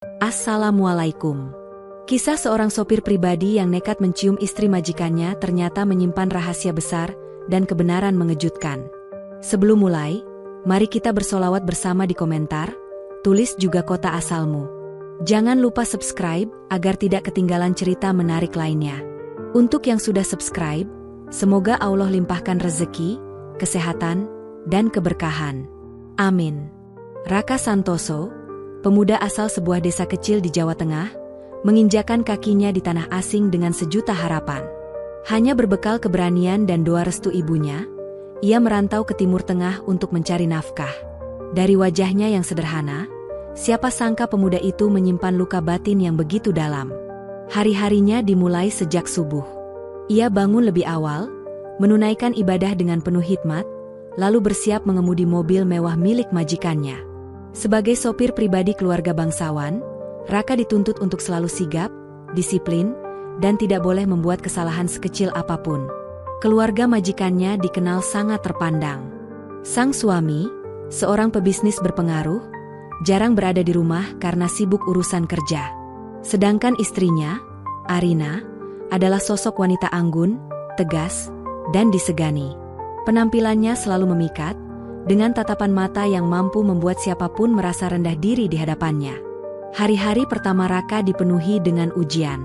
Assalamualaikum. Kisah seorang sopir pribadi yang nekat mencium istri majikannya ternyata menyimpan rahasia besar dan kebenaran mengejutkan. Sebelum mulai, mari kita bersolawat bersama di komentar, tulis juga kota asalmu. Jangan lupa subscribe agar tidak ketinggalan cerita menarik lainnya. Untuk yang sudah subscribe, semoga Allah limpahkan rezeki, kesehatan, dan keberkahan. Amin. Raka Santoso, pemuda asal sebuah desa kecil di Jawa Tengah, menginjakan kakinya di tanah asing dengan sejuta harapan. Hanya berbekal keberanian dan doa restu ibunya, ia merantau ke Timur Tengah untuk mencari nafkah. Dari wajahnya yang sederhana, siapa sangka pemuda itu menyimpan luka batin yang begitu dalam. Hari-harinya dimulai sejak subuh. Ia bangun lebih awal, menunaikan ibadah dengan penuh hikmat, lalu bersiap mengemudi mobil mewah milik majikannya. Sebagai sopir pribadi keluarga bangsawan, Raka dituntut untuk selalu sigap, disiplin, dan tidak boleh membuat kesalahan sekecil apapun. Keluarga majikannya dikenal sangat terpandang. Sang suami, seorang pebisnis berpengaruh, jarang berada di rumah karena sibuk urusan kerja. Sedangkan istrinya, Arina, adalah sosok wanita anggun, tegas, dan disegani. Penampilannya selalu memikat, dengan tatapan mata yang mampu membuat siapapun merasa rendah diri di hadapannya. Hari-hari pertama Raka dipenuhi dengan ujian.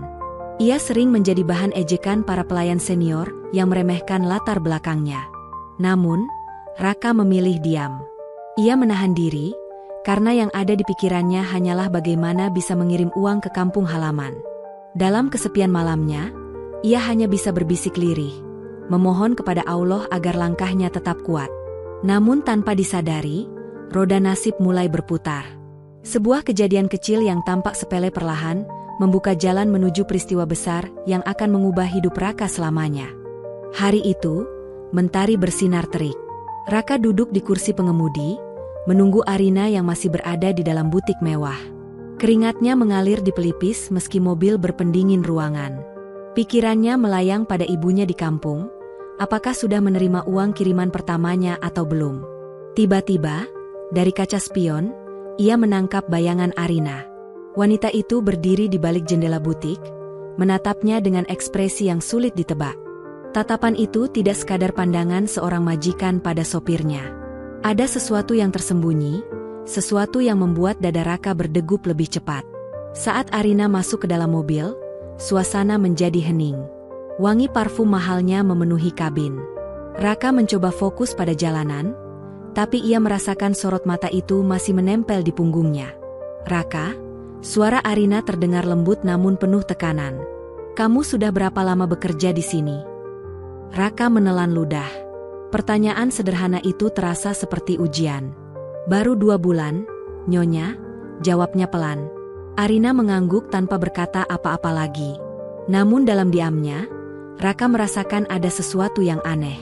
Ia sering menjadi bahan ejekan para pelayan senior yang meremehkan latar belakangnya. Namun, Raka memilih diam. Ia menahan diri, karena yang ada di pikirannya hanyalah bagaimana bisa mengirim uang ke kampung halaman. Dalam kesepian malamnya, ia hanya bisa berbisik lirih, memohon kepada Allah agar langkahnya tetap kuat. Namun tanpa disadari, roda nasib mulai berputar. Sebuah kejadian kecil yang tampak sepele perlahan, membuka jalan menuju peristiwa besar yang akan mengubah hidup Raka selamanya. Hari itu, mentari bersinar terik. Raka duduk di kursi pengemudi, menunggu Arina yang masih berada di dalam butik mewah. Keringatnya mengalir di pelipis meski mobil berpendingin ruangan. Pikirannya melayang pada ibunya di kampung. Apakah sudah menerima uang kiriman pertamanya atau belum? Tiba-tiba, dari kaca spion, ia menangkap bayangan Arina. Wanita itu berdiri di balik jendela butik, menatapnya dengan ekspresi yang sulit ditebak. Tatapan itu tidak sekadar pandangan seorang majikan pada sopirnya. Ada sesuatu yang tersembunyi, sesuatu yang membuat dada Raka berdegup lebih cepat. Saat Arina masuk ke dalam mobil, suasana menjadi hening. Wangi parfum mahalnya memenuhi kabin. Raka mencoba fokus pada jalanan, tapi ia merasakan sorot mata itu masih menempel di punggungnya. "Raka," suara Arina terdengar lembut namun penuh tekanan. "Kamu sudah berapa lama bekerja di sini?" Raka menelan ludah. Pertanyaan sederhana itu terasa seperti ujian. "Baru 2 bulan, Nyonya," jawabnya pelan. Arina mengangguk tanpa berkata apa-apa lagi. Namun dalam diamnya, Raka merasakan ada sesuatu yang aneh.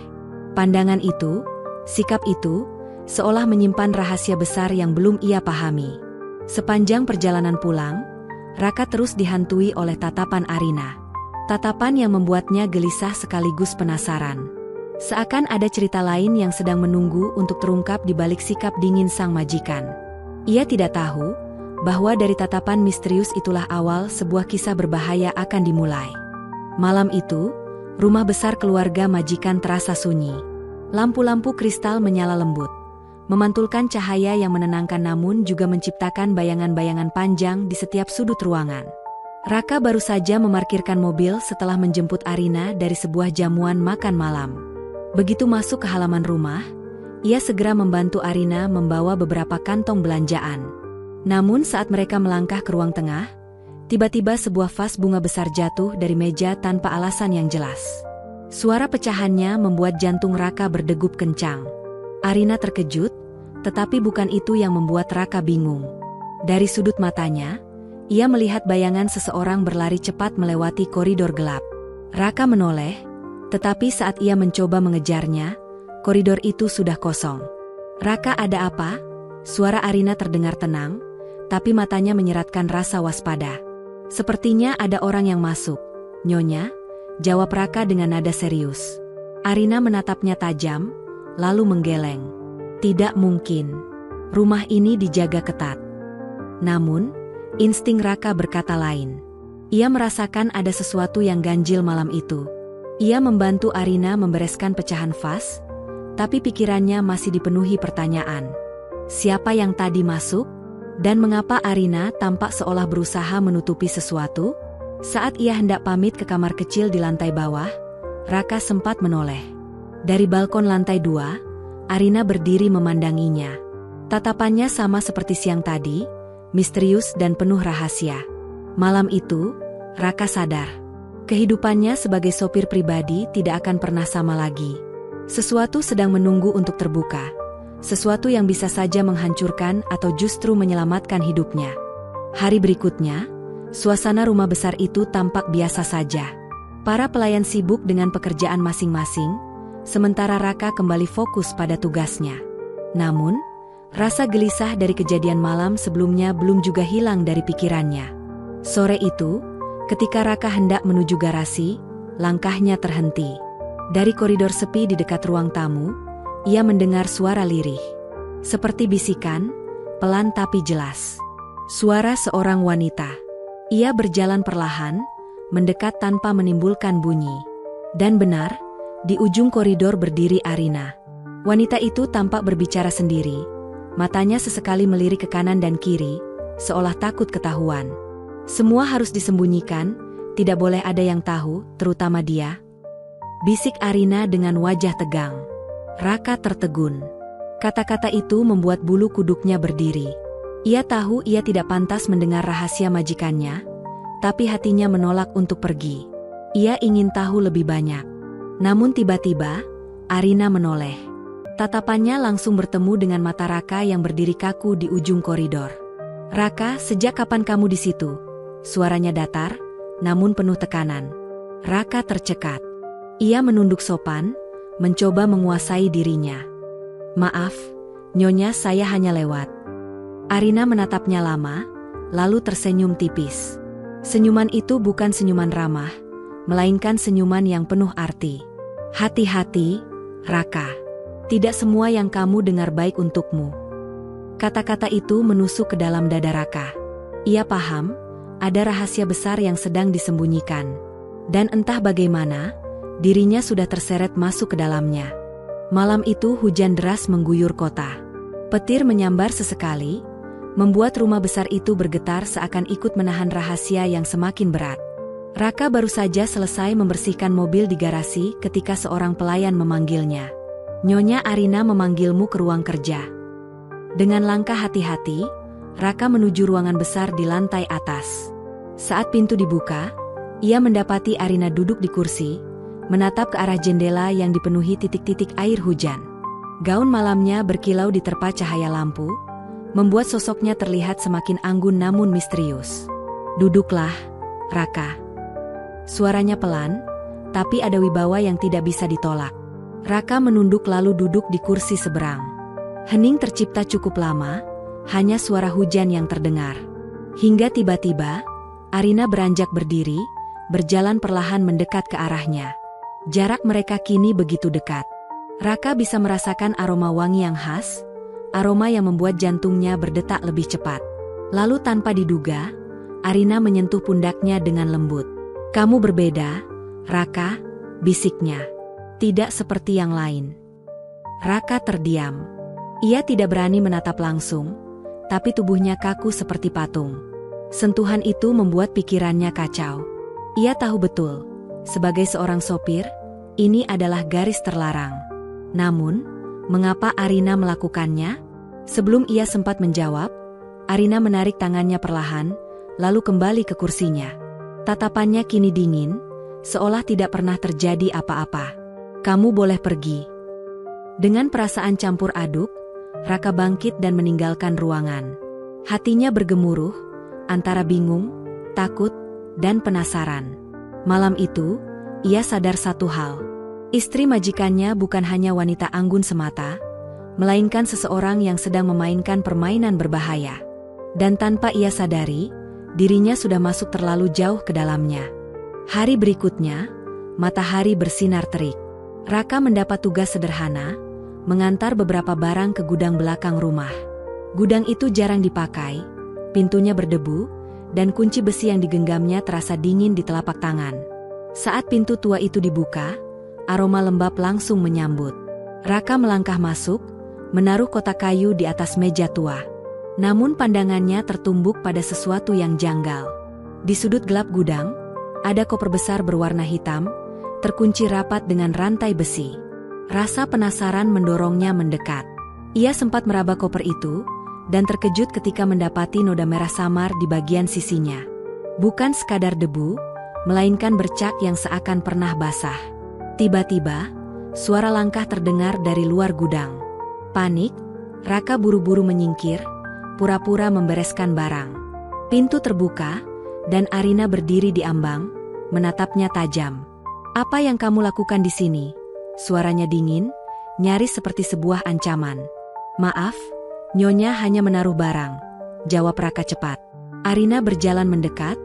Pandangan itu, sikap itu, seolah menyimpan rahasia besar yang belum ia pahami. Sepanjang perjalanan pulang, Raka terus dihantui oleh tatapan Arina. Tatapan yang membuatnya gelisah sekaligus penasaran. Seakan ada cerita lain yang sedang menunggu untuk terungkap di balik sikap dingin sang majikan. Ia tidak tahu bahwa dari tatapan misterius itulah awal sebuah kisah berbahaya akan dimulai. Malam itu, rumah besar keluarga majikan terasa sunyi. Lampu-lampu kristal menyala lembut, memantulkan cahaya yang menenangkan namun juga menciptakan bayangan-bayangan panjang di setiap sudut ruangan. Raka baru saja memarkirkan mobil setelah menjemput Arina dari sebuah jamuan makan malam. Begitu masuk ke halaman rumah, ia segera membantu Arina membawa beberapa kantong belanjaan. Namun saat mereka melangkah ke ruang tengah, tiba-tiba sebuah vas bunga besar jatuh dari meja tanpa alasan yang jelas. Suara pecahannya membuat jantung Raka berdegup kencang. Arina terkejut, tetapi bukan itu yang membuat Raka bingung. Dari sudut matanya, ia melihat bayangan seseorang berlari cepat melewati koridor gelap. Raka menoleh, tetapi saat ia mencoba mengejarnya, koridor itu sudah kosong. "Raka, ada apa?" Suara Arina terdengar tenang, tapi matanya menyeratkan rasa waspada. "Sepertinya ada orang yang masuk, Nyonya," jawab Raka dengan nada serius. Arina menatapnya tajam, lalu menggeleng. "Tidak mungkin. Rumah ini dijaga ketat." Namun, Insting Raka berkata lain. Ia merasakan ada sesuatu yang ganjil malam itu. Ia membantu Arina membereskan pecahan vas, tapi pikirannya masih dipenuhi pertanyaan. Siapa yang tadi masuk? Dan mengapa Arina tampak seolah berusaha menutupi sesuatu? Saat ia hendak pamit ke kamar kecil di lantai bawah, Raka sempat menoleh. Dari balkon lantai 2, Arina berdiri memandanginya. Tatapannya sama seperti siang tadi, misterius dan penuh rahasia. Malam itu, Raka sadar. Kehidupannya sebagai sopir pribadi tidak akan pernah sama lagi. Sesuatu sedang menunggu untuk terbuka. Sesuatu yang bisa saja menghancurkan atau justru menyelamatkan hidupnya. Hari berikutnya, suasana rumah besar itu tampak biasa saja. Para pelayan sibuk dengan pekerjaan masing-masing, sementara Raka kembali fokus pada tugasnya. Namun, rasa gelisah dari kejadian malam sebelumnya belum juga hilang dari pikirannya. Sore itu, ketika Raka hendak menuju garasi, langkahnya terhenti. Dari koridor sepi di dekat ruang tamu, ia mendengar suara lirih. Seperti bisikan, pelan tapi jelas. Suara seorang wanita. Ia berjalan perlahan, mendekat tanpa menimbulkan bunyi. Dan benar, di ujung koridor berdiri Arina. Wanita itu tampak berbicara sendiri. Matanya sesekali melirik ke kanan dan kiri, seolah takut ketahuan. Semua harus disembunyikan, tidak boleh ada yang tahu, terutama dia. Bisik Arina dengan wajah tegang. Raka tertegun. Kata-kata itu membuat bulu kuduknya berdiri. Ia tahu ia tidak pantas mendengar rahasia majikannya, tapi hatinya menolak untuk pergi. Ia ingin tahu lebih banyak. Namun tiba-tiba, Arina menoleh. Tatapannya langsung bertemu dengan mata Raka yang berdiri kaku di ujung koridor. "Raka, sejak kapan kamu di situ?" Suaranya datar, namun penuh tekanan. Raka tercekat. Ia menunduk sopan, mencoba menguasai dirinya. "Maaf, Nyonya, saya hanya lewat." Arina menatapnya lama, lalu tersenyum tipis. Senyuman itu bukan senyuman ramah, melainkan senyuman yang penuh arti. "Hati-hati, Raka. Tidak semua yang kamu dengar baik untukmu." Kata-kata itu menusuk ke dalam dada Raka. Ia paham, ada rahasia besar yang sedang disembunyikan. Dan entah bagaimana, dirinya sudah terseret masuk ke dalamnya. Malam itu hujan deras mengguyur kota. Petir menyambar sesekali, membuat rumah besar itu bergetar seakan ikut menahan rahasia yang semakin berat. Raka baru saja selesai membersihkan mobil di garasi ketika seorang pelayan memanggilnya. "Nyonya Arina memanggilmu ke ruang kerja." Dengan langkah hati-hati, Raka menuju ruangan besar di lantai atas. Saat pintu dibuka, ia mendapati Arina duduk di kursi, menatap ke arah jendela yang dipenuhi titik-titik air hujan. Gaun malamnya berkilau diterpa cahaya lampu, membuat sosoknya terlihat semakin anggun namun misterius. "Duduklah, Raka." Suaranya pelan, tapi ada wibawa yang tidak bisa ditolak. Raka menunduk lalu duduk di kursi seberang. Hening tercipta cukup lama, hanya suara hujan yang terdengar. Hingga tiba-tiba, Arina beranjak berdiri, berjalan perlahan mendekat ke arahnya. Jarak mereka kini begitu dekat. Raka bisa merasakan aroma wangi yang khas, aroma yang membuat jantungnya berdetak lebih cepat. Lalu tanpa diduga, Arina menyentuh pundaknya dengan lembut. "Kamu berbeda, Raka," bisiknya. "Tidak seperti yang lain." Raka terdiam. Ia tidak berani menatap langsung, tapi tubuhnya kaku seperti patung. Sentuhan itu membuat pikirannya kacau. Ia tahu betul, sebagai seorang sopir, ini adalah garis terlarang. Namun, mengapa Arina melakukannya? Sebelum ia sempat menjawab, Arina menarik tangannya perlahan, lalu kembali ke kursinya. Tatapannya kini dingin, seolah tidak pernah terjadi apa-apa. "Kamu boleh pergi." Dengan perasaan campur aduk, Raka bangkit dan meninggalkan ruangan. Hatinya bergemuruh, antara bingung, takut, dan penasaran. Malam itu, ia sadar satu hal. Istri majikannya bukan hanya wanita anggun semata, melainkan seseorang yang sedang memainkan permainan berbahaya. Dan tanpa ia sadari, dirinya sudah masuk terlalu jauh ke dalamnya. Hari berikutnya, matahari bersinar terik. Raka mendapat tugas sederhana, mengantar beberapa barang ke gudang belakang rumah. Gudang itu jarang dipakai, pintunya berdebu, dan kunci besi yang digenggamnya terasa dingin di telapak tangan. Saat pintu tua itu dibuka, aroma lembab langsung menyambut. Raka melangkah masuk, menaruh kotak kayu di atas meja tua. Namun pandangannya tertumbuk pada sesuatu yang janggal. Di sudut gelap gudang, ada koper besar berwarna hitam, terkunci rapat dengan rantai besi. Rasa penasaran mendorongnya mendekat. Ia sempat meraba koper itu, dan terkejut ketika mendapati noda merah samar di bagian sisinya. Bukan sekadar debu, melainkan bercak yang seakan pernah basah. Tiba-tiba, suara langkah terdengar dari luar gudang. Panik, Raka buru-buru menyingkir, pura-pura membereskan barang. Pintu terbuka, dan Arina berdiri di ambang, menatapnya tajam. "Apa yang kamu lakukan di sini?" Suaranya dingin, nyaris seperti sebuah ancaman. "Maaf, Nyonya hanya menaruh barang," jawab Raka cepat. Arina berjalan mendekat,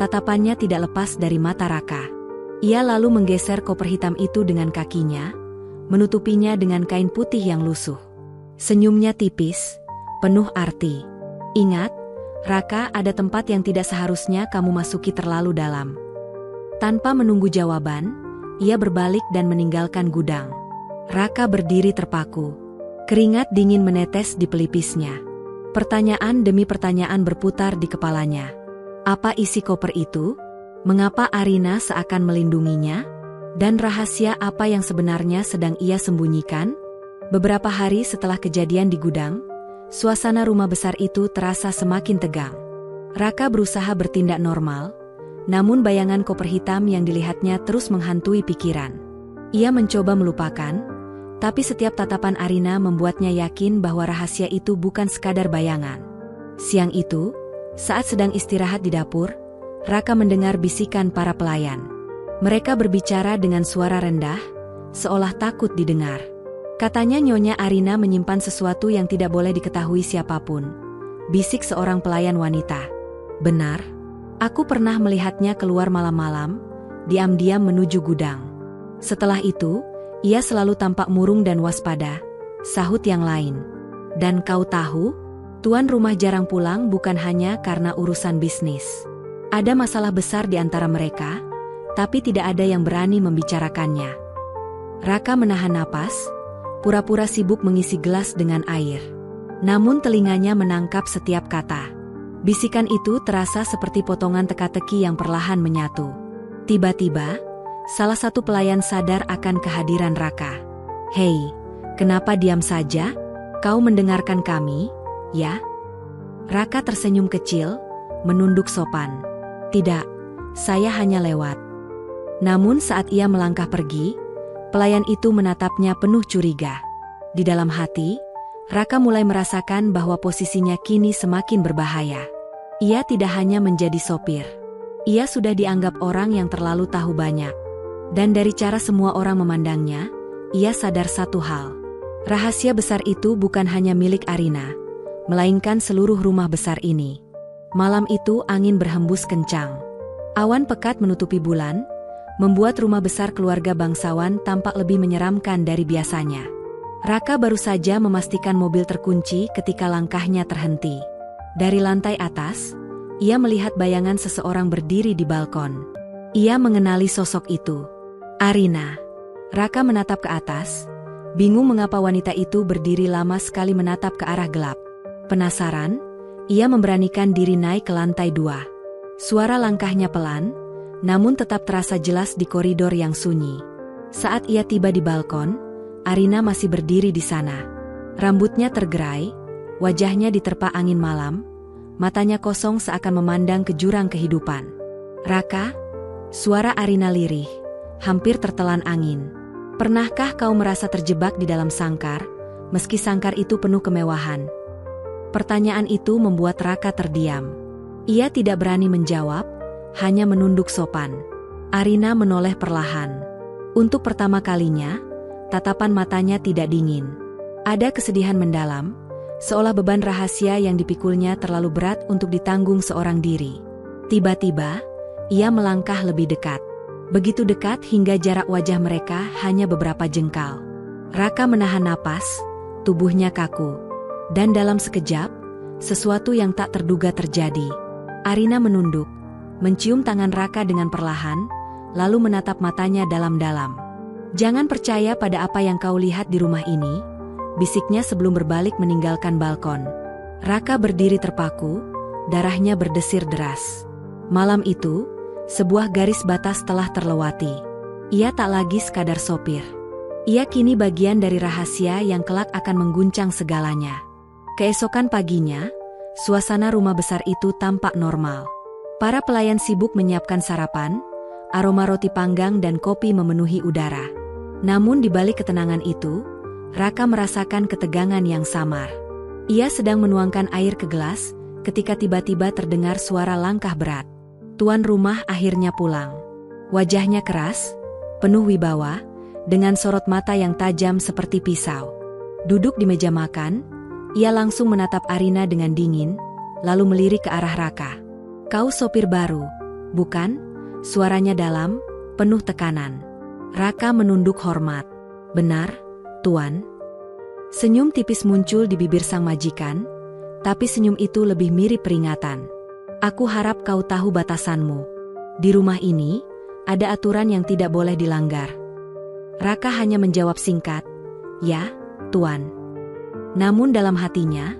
tatapannya tidak lepas dari mata Raka. Ia lalu menggeser koper hitam itu dengan kakinya, menutupinya dengan kain putih yang lusuh. Senyumnya tipis, penuh arti. "Ingat, Raka, ada tempat yang tidak seharusnya kamu masuki terlalu dalam." Tanpa menunggu jawaban, ia berbalik dan meninggalkan gudang. Raka berdiri terpaku. Keringat dingin menetes di pelipisnya. Pertanyaan demi pertanyaan berputar di kepalanya. Apa isi koper itu? Mengapa Arina seakan melindunginya? Dan rahasia apa yang sebenarnya sedang ia sembunyikan? Beberapa hari setelah kejadian di gudang, suasana rumah besar itu terasa semakin tegang. Raka berusaha bertindak normal, namun bayangan koper hitam yang dilihatnya terus menghantui pikiran. Ia mencoba melupakan, tapi setiap tatapan Arina membuatnya yakin bahwa rahasia itu bukan sekadar bayangan. Siang itu, saat sedang istirahat di dapur, Raka mendengar bisikan para pelayan. Mereka berbicara dengan suara rendah, seolah takut didengar. Katanya Nyonya Arina menyimpan sesuatu yang tidak boleh diketahui siapapun, bisik seorang pelayan wanita. "Benar? Aku pernah melihatnya keluar malam-malam, diam-diam menuju gudang. Setelah itu, ia selalu tampak murung dan waspada," sahut yang lain. "Dan kau tahu, tuan rumah jarang pulang bukan hanya karena urusan bisnis. Ada masalah besar di antara mereka, tapi tidak ada yang berani membicarakannya." Raka menahan napas, pura-pura sibuk mengisi gelas dengan air. Namun telinganya menangkap setiap kata. Bisikan itu terasa seperti potongan teka-teki yang perlahan menyatu. Tiba-tiba, salah satu pelayan sadar akan kehadiran Raka. "Hei, kenapa diam saja? Kau mendengarkan kami, ya?" Raka tersenyum kecil, menunduk sopan. "Tidak, saya hanya lewat." Namun saat ia melangkah pergi, pelayan itu menatapnya penuh curiga. Di dalam hati, Raka mulai merasakan bahwa posisinya kini semakin berbahaya. Ia tidak hanya menjadi sopir. Ia sudah dianggap orang yang terlalu tahu banyak. Dan dari cara semua orang memandangnya, ia sadar satu hal. Rahasia besar itu bukan hanya milik Arina, melainkan seluruh rumah besar ini. Malam itu angin berhembus kencang. Awan pekat menutupi bulan, membuat rumah besar keluarga bangsawan tampak lebih menyeramkan dari biasanya. Raka baru saja memastikan mobil terkunci ketika langkahnya terhenti. Dari lantai atas, ia melihat bayangan seseorang berdiri di balkon. Ia mengenali sosok itu. Arina. Raka menatap ke atas, bingung mengapa wanita itu berdiri lama sekali menatap ke arah gelap. Penasaran, ia memberanikan diri naik ke lantai 2. Suara langkahnya pelan, namun tetap terasa jelas di koridor yang sunyi. Saat ia tiba di balkon, Arina masih berdiri di sana. Rambutnya tergerai, wajahnya diterpa angin malam, matanya kosong seakan memandang ke jurang kehidupan. "Raka?" Suara Arina lirih, hampir tertelan angin. "Pernahkah kau merasa terjebak di dalam sangkar, meski sangkar itu penuh kemewahan?" Pertanyaan itu membuat Raka terdiam. Ia tidak berani menjawab, hanya menunduk sopan. Arina menoleh perlahan. Untuk pertama kalinya, tatapan matanya tidak dingin. Ada kesedihan mendalam, seolah beban rahasia yang dipikulnya terlalu berat untuk ditanggung seorang diri. Tiba-tiba, ia melangkah lebih dekat. Begitu dekat hingga jarak wajah mereka hanya beberapa jengkal. Raka menahan napas, tubuhnya kaku. Dan dalam sekejap, sesuatu yang tak terduga terjadi. Arina menunduk, mencium tangan Raka dengan perlahan, lalu menatap matanya dalam-dalam. "Jangan percaya pada apa yang kau lihat di rumah ini," bisiknya sebelum berbalik meninggalkan balkon. Raka berdiri terpaku, darahnya berdesir deras. Malam itu, sebuah garis batas telah terlewati. Ia tak lagi sekadar sopir. Ia kini bagian dari rahasia yang kelak akan mengguncang segalanya. Keesokan paginya, suasana rumah besar itu tampak normal. Para pelayan sibuk menyiapkan sarapan, aroma roti panggang dan kopi memenuhi udara. Namun di balik ketenangan itu, Raka merasakan ketegangan yang samar. Ia sedang menuangkan air ke gelas, ketika tiba-tiba terdengar suara langkah berat. Tuan rumah akhirnya pulang. Wajahnya keras, penuh wibawa, dengan sorot mata yang tajam seperti pisau. Duduk di meja makan, ia langsung menatap Arina dengan dingin, lalu melirik ke arah Raka. "Kau sopir baru, bukan?" Suaranya dalam, penuh tekanan. Raka menunduk hormat. "Benar, Tuan." Senyum tipis muncul di bibir sang majikan, tapi senyum itu lebih mirip peringatan. "Aku harap kau tahu batasanmu. Di rumah ini, ada aturan yang tidak boleh dilanggar." Raka hanya menjawab singkat, "Ya, Tuan." Namun dalam hatinya,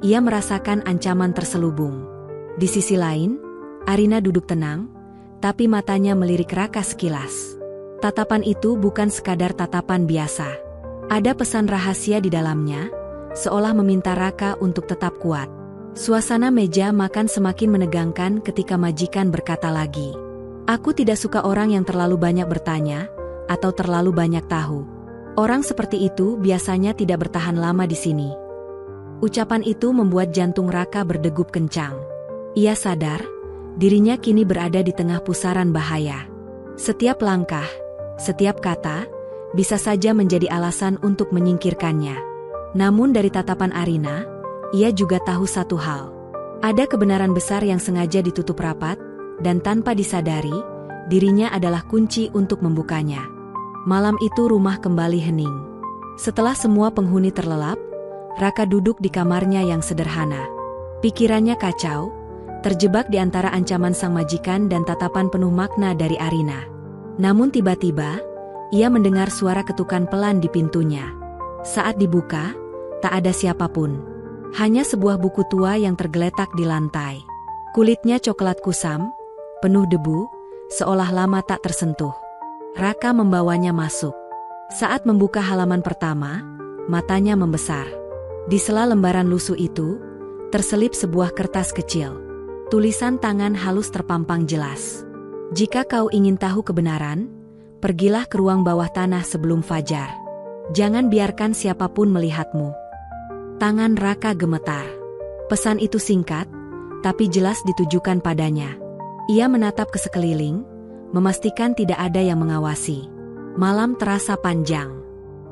ia merasakan ancaman terselubung. Di sisi lain, Arina duduk tenang, tapi matanya melirik Raka sekilas. Tatapan itu bukan sekadar tatapan biasa. Ada pesan rahasia di dalamnya, seolah meminta Raka untuk tetap kuat. Suasana meja makan semakin menegangkan ketika majikan berkata lagi, "Aku tidak suka orang yang terlalu banyak bertanya, atau terlalu banyak tahu. Orang seperti itu biasanya tidak bertahan lama di sini." Ucapan itu membuat jantung Raka berdegup kencang. Ia sadar, dirinya kini berada di tengah pusaran bahaya. Setiap langkah, setiap kata, bisa saja menjadi alasan untuk menyingkirkannya. Namun dari tatapan Arina, ia juga tahu satu hal. Ada kebenaran besar yang sengaja ditutup rapat, dan tanpa disadari, dirinya adalah kunci untuk membukanya. Malam itu rumah kembali hening. Setelah semua penghuni terlelap, Raka duduk di kamarnya yang sederhana. Pikirannya kacau, terjebak di antara ancaman sang majikan dan tatapan penuh makna dari Arina. Namun tiba-tiba, ia mendengar suara ketukan pelan di pintunya. Saat dibuka, tak ada siapapun. Hanya sebuah buku tua yang tergeletak di lantai. Kulitnya coklat kusam, penuh debu, seolah lama tak tersentuh. Raka membawanya masuk. Saat membuka halaman pertama, matanya membesar. Di sela lembaran lusuh itu, terselip sebuah kertas kecil. Tulisan tangan halus terpampang jelas. "Jika kau ingin tahu kebenaran, pergilah ke ruang bawah tanah sebelum fajar. Jangan biarkan siapapun melihatmu." Tangan Raka gemetar. Pesan itu singkat, tapi jelas ditujukan padanya. Ia menatap ke sekeliling, memastikan tidak ada yang mengawasi. Malam terasa panjang.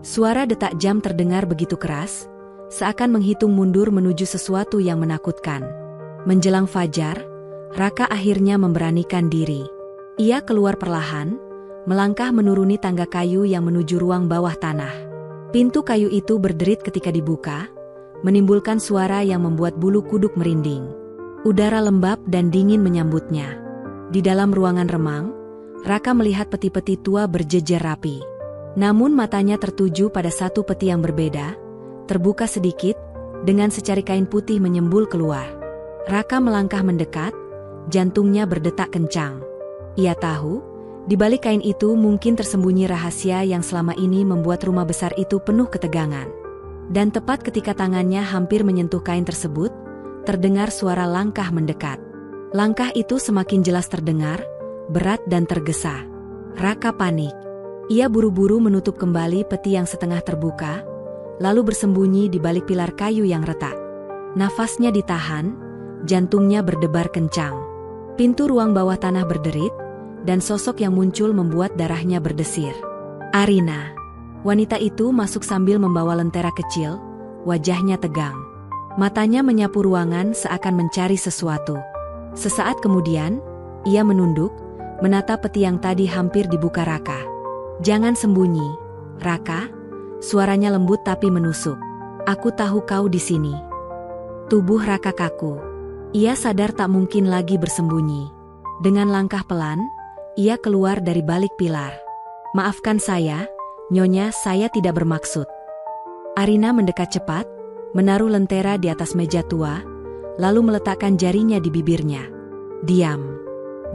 Suara detak jam terdengar begitu keras, seakan menghitung mundur menuju sesuatu yang menakutkan. Menjelang fajar, Raka akhirnya memberanikan diri. Ia keluar perlahan, melangkah menuruni tangga kayu yang menuju ruang bawah tanah. Pintu kayu itu berderit ketika dibuka, menimbulkan suara yang membuat bulu kuduk merinding. Udara lembab dan dingin menyambutnya. Di dalam ruangan remang, Raka melihat peti-peti tua berjejer rapi. Namun matanya tertuju pada satu peti yang berbeda, terbuka sedikit, dengan secari kain putih menyembul keluar. Raka melangkah mendekat, jantungnya berdetak kencang. Ia tahu, di balik kain itu mungkin tersembunyi rahasia yang selama ini membuat rumah besar itu penuh ketegangan. Dan tepat ketika tangannya hampir menyentuh kain tersebut, terdengar suara langkah mendekat. Langkah itu semakin jelas terdengar, berat dan tergesa. Raka panik. Ia buru-buru menutup kembali peti yang setengah terbuka, lalu bersembunyi di balik pilar kayu yang retak. Nafasnya ditahan, jantungnya berdebar kencang. Pintu ruang bawah tanah berderit, dan sosok yang muncul membuat darahnya berdesir. Arina. Wanita itu masuk sambil membawa lentera kecil, wajahnya tegang. Matanya menyapu ruangan seakan mencari sesuatu. Sesaat kemudian, ia menunduk, menatap peti yang tadi hampir dibuka Raka. "Jangan sembunyi, Raka." Suaranya lembut tapi menusuk. "Aku tahu kau di sini." Tubuh Raka kaku. Ia sadar tak mungkin lagi bersembunyi. Dengan langkah pelan, ia keluar dari balik pilar. "Maafkan saya, Nyonya, saya tidak bermaksud." Arina mendekat cepat, menaruh lentera di atas meja tua, lalu meletakkan jarinya di bibirnya. "Diam.